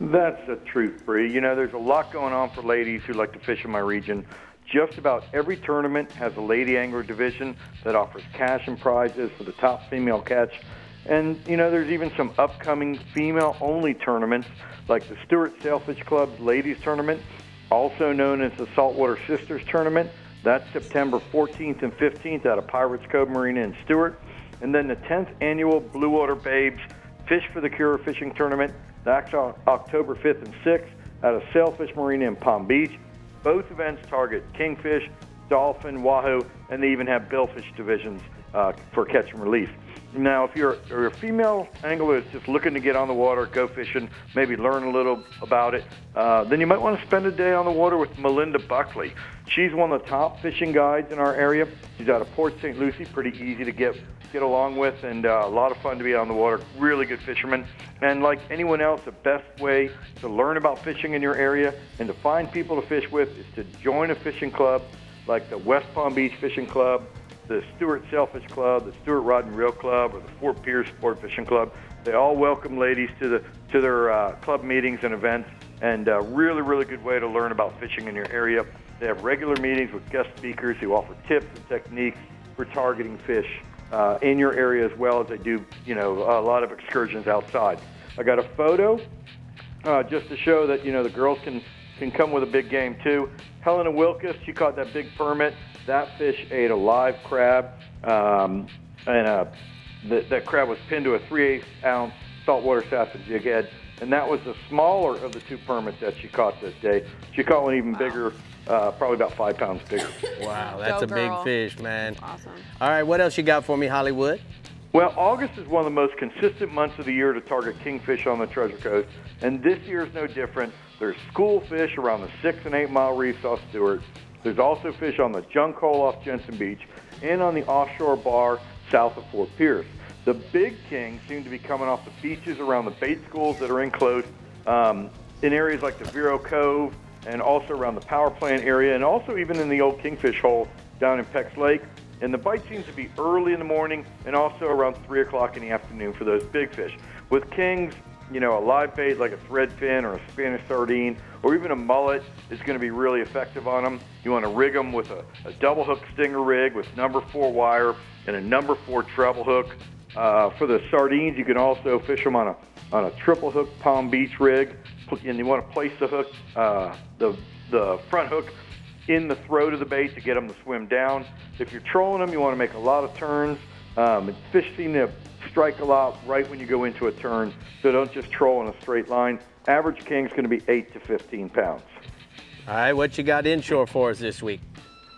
S13: That's the truth, Brie. You know, there's a lot going on for ladies who like to fish in my region. Just about every tournament has a lady angler division that offers cash and prizes for the top female catch. And, you know, there's even some upcoming female-only tournaments like the Stewart Sailfish Club's Ladies Tournament, also known as the Saltwater Sisters Tournament. That's September 14th and 15th out of Pirates Cove Marina in Stewart. And then the 10th Annual Blue Water Babes Fish for the Cure Fishing Tournament. That's on October 5th and 6th out of Sailfish Marina in Palm Beach. Both events target kingfish, dolphin, wahoo, and they even have billfish divisions for catch and release. Now, if you're a female angler that's just looking to get on the water, go fishing, maybe learn a little about it, then you might want to spend a day on the water with Melinda Buckley. She's one of the top fishing guides in our area. She's out of Port St. Lucie, pretty easy to get along with, and a lot of fun to be on the water. Really good fisherman. And like anyone else, the best way to learn about fishing in your area and to find people to fish with is to join a fishing club like the West Palm Beach Fishing Club, the Stewart Sailfish Club, the Stewart Rod and Reel Club, or the Fort Pierce Sport Fishing Club. They all welcome ladies to their club meetings and events, and really, really good way to learn about fishing in your area. They have regular meetings with guest speakers who offer tips and techniques for targeting fish in your area, as well as they do, you know, a lot of excursions outside. I got a photo just to show that, you know, the girls can come with a big game too. Helena Wilkes, she caught that big permit. That fish ate a live crab, and that crab was pinned to a 3/8 ounce saltwater sassy jig head, and that was the smaller of the two permits that she caught this day. She caught one even bigger, probably about 5 pounds bigger.
S1: Wow, that's a big fish, man.
S3: Awesome.
S1: All right, what else you got for me, Hollywood?
S13: Well, August is one of the most consistent months of the year to target kingfish on the Treasure Coast, and this year is no different. There's school fish around the 6 and 8 mile reefs off Stewart. There's also fish on the junk hole off Jensen Beach and on the offshore bar south of Fort Pierce. The big kings seem to be coming off the beaches around the bait schools that are enclosed in areas like the Vero Cove and also around the power plant area, and also even in the old kingfish hole down in Peck's Lake. And the bite seems to be early in the morning and also around 3 o'clock in the afternoon for those big fish. With kings, you know, a live bait like a threadfin or a Spanish sardine or even a mullet is going to be really effective on them. You want to rig them with a double hook stinger rig with number 4 wire and a number 4 treble hook. For the sardines, you can also fish them on a triple hook Palm Beach rig, and you want to place the hook, the front hook in the throat of the bait to get them to swim down. If you're trolling them, you want to make a lot of turns. Fish seem to strike a lot right when you go into a turn, so don't just troll in a straight line. Average king's going to be 8 to 15 pounds.
S1: All right, what you got inshore for us this week?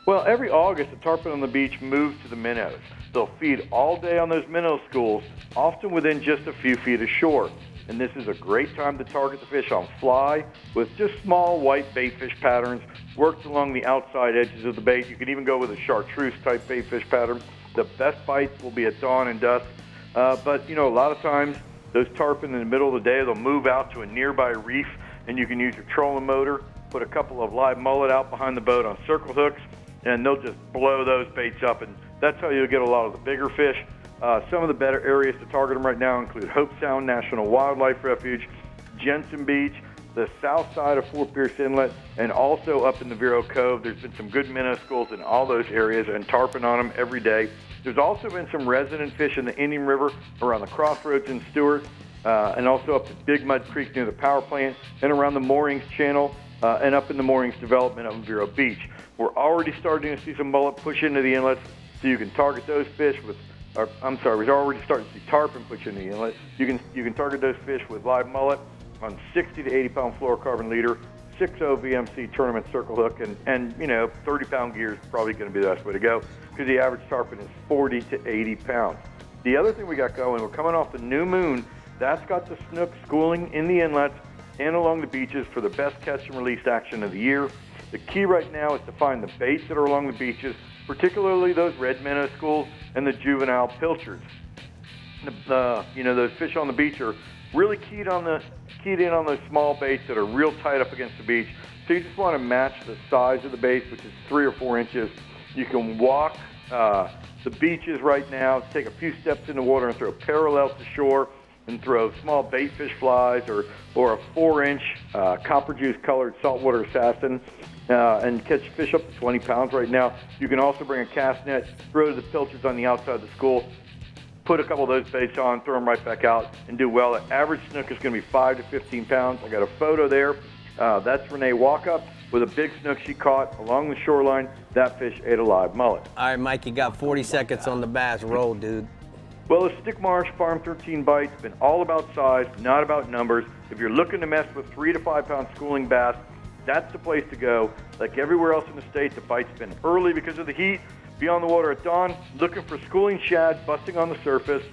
S13: Well, every August, the tarpon on the beach moves to the minnows. They'll feed all day on those minnow schools, often within just a few feet of shore. And this is a great time to target the fish on fly with just small white baitfish patterns worked along the outside edges of the bait. You can even go with a chartreuse type baitfish pattern. The best bites will be at dawn and dusk. But, you know, a lot of times those tarpon in the middle of the day, they'll move out to a nearby reef, and you can use your trolling motor, put a couple of live mullet out behind the boat on circle hooks, and they'll just blow those baits up. And that's how you'll get a lot of the bigger fish. Some of the better areas to target them right now include Hope Sound National Wildlife Refuge, Jensen Beach, the south side of Fort Pierce Inlet, and also up in the Vero Cove. There's been some good minnow schools in all those areas and tarpon on them every day. There's also been some resident fish in the Indian River around the crossroads in Stewart, and also up to Big Mud Creek near the power plant, and around the Moorings Channel, and up in the Moorings development on Vero Beach. We're already starting to see some mullet push into the inlets, so you can target those fish with, we're already starting to see tarpon push into the inlet. You can target those fish with live mullet on 60 to 80 pound fluorocarbon leader, 6.0 VMC tournament circle hook, and 30-pound gear is probably going to be the best way to go because the average tarpon is 40 to 80 pounds. The other thing we got going, we're coming off the new moon. That's got the snook schooling in the inlets and along the beaches for the best catch and release action of the year. The key right now is to find the baits that are along the beaches, particularly those red minnow schools and the juvenile pilchards. Those fish on the beach are really keyed in on those small baits that are real tight up against the beach. So you just want to match the size of the bait, which is 3 or 4 inches. You can walk the beaches right now, take a few steps in the water and throw parallel to shore and throw small bait fish flies or a 4-inch copper juice colored saltwater assassin and catch fish up to 20 pounds right now. You can also bring a cast net, throw to the pilchards on the outside of the school, put a couple of those baits on, throw them right back out, and do well. The average snook is going to be 5 to 15 pounds. I got a photo there. That's Renee Walkup with a big snook she caught along the shoreline. That fish ate a live mullet.
S1: All right, Mike, you got 40 seconds on the bass. Roll, dude.
S13: Well, the Stick Marsh Farm 13 bite's been all about size, not about numbers. If you're looking to mess with 3 to 5 pound schooling bass, that's the place to go. Like everywhere else in the state, the bite's been early because of the heat. Be on the water at dawn, looking for schooling shad busting on the surface.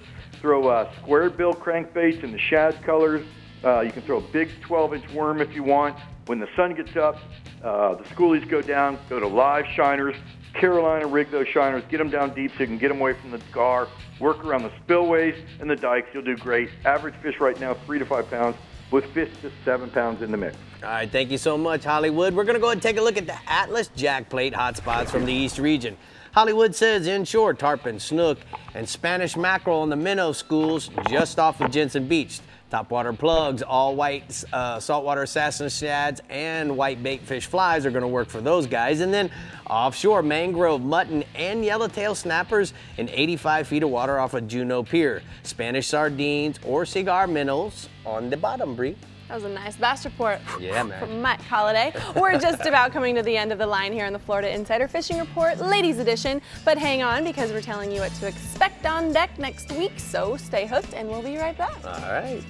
S13: Throw squared bill crankbaits in the shad colors. You can throw a big 12-inch worm if you want. When the sun gets up, the schoolies go down, go to live shiners. Carolina rig those shiners, get them down deep so you can get them away from the gar. Work around the spillways and the dikes, you'll do great. Average fish right now, 3 to 5 pounds, with 5 to 7 pounds in the mix.
S1: All right, thank you so much, Hollywood. We're going to go ahead and take a look at the Atlas Jack Plate hotspots from the East region. Hollywood says inshore tarpon, snook, and Spanish mackerel on the minnow schools just off of Jensen Beach. Topwater plugs, all white saltwater assassin shads, and white bait fish flies are going to work for those guys. And then offshore, mangrove, mutton, and yellowtail snappers in 85 feet of water off of Juneau Pier. Spanish sardines or cigar minnows on the bottom, Brie.
S3: That was a nice bass report from Mike Holiday. We're just about coming to the end of the line here on the Florida Insider Fishing Report, Ladies Edition. But hang on, because we're telling you what to expect on deck next week. So stay hooked, and we'll be right back.
S1: All right.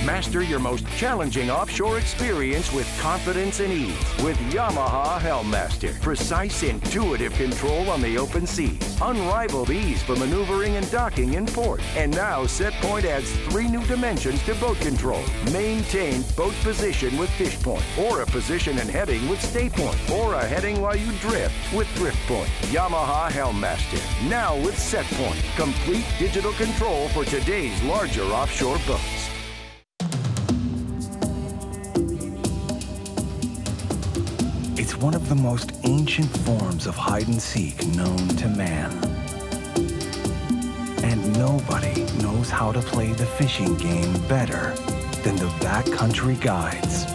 S14: Master your most challenging offshore experience with confidence and ease with Yamaha Helmmaster. Precise, intuitive control on the open seas. Unrivaled ease for maneuvering and docking in port. And now SetPoint adds 3 new dimensions to boat control. Maintain boat position with Fish Point, or a position and heading with Stay Point, or a heading while you drift with Drift Point. Yamaha Helmmaster, now with SetPoint. Complete digital control for today's larger offshore boats.
S15: It's one of the most ancient forms of hide-and-seek known to man. And nobody knows how to play the fishing game better than the backcountry guides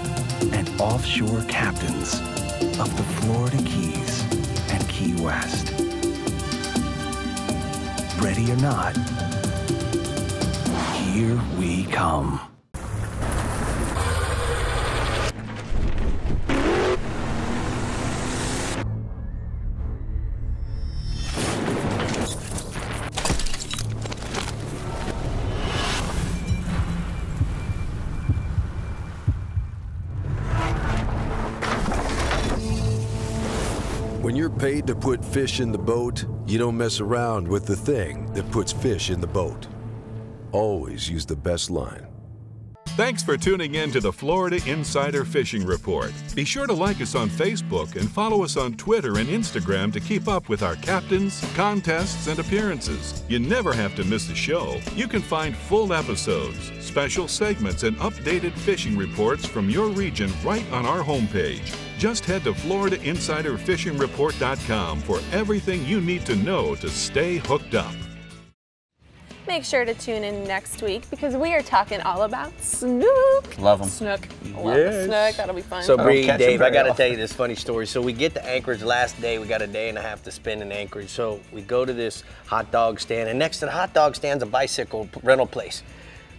S15: and offshore captains of the Florida Keys and Key West. Ready or not, here we come.
S16: When you're paid to put fish in the boat, you don't mess around with the thing that puts fish in the boat. Always use the best line.
S2: Thanks for tuning in to the Florida Insider Fishing Report. Be sure to like us on Facebook and follow us on Twitter and Instagram to keep up with our captains, contests, and appearances. You never have to miss a show. You can find full episodes, special segments, and updated fishing reports from your region right on our homepage. Just head to FloridaInsiderFishingReport.com for everything you need to know to stay hooked up.
S3: Make sure to tune in next week because we are talking all about snook.
S4: Love them.
S3: Snook. Love the snook. That'll be fun.
S1: So Brie, Dave, I got to tell you this funny story. So we get to Anchorage last day. We got a day and a half to spend in Anchorage. So we go to this hot dog stand, and next to the hot dog stand's a bicycle rental place.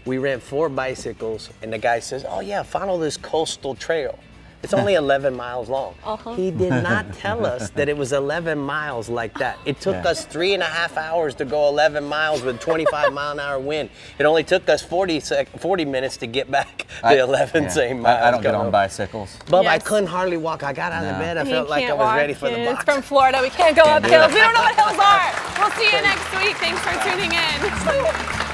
S1: We rent 4 bicycles, and the guy says, "Oh yeah, follow this coastal trail. It's only 11 miles long." He did not tell us that it was 11 miles like that. It took us 3.5 hours to go 11 miles with 25-mile-an-hour wind. It only took us 40 minutes to get back the 11 same miles.
S4: I don't get on bicycles.
S1: Bub, I couldn't hardly walk. I got out of bed. I felt like I was ready for the box.
S3: It's from Florida. We can't go up hills. We don't know what hills are. We'll see you next week. Thanks for tuning in.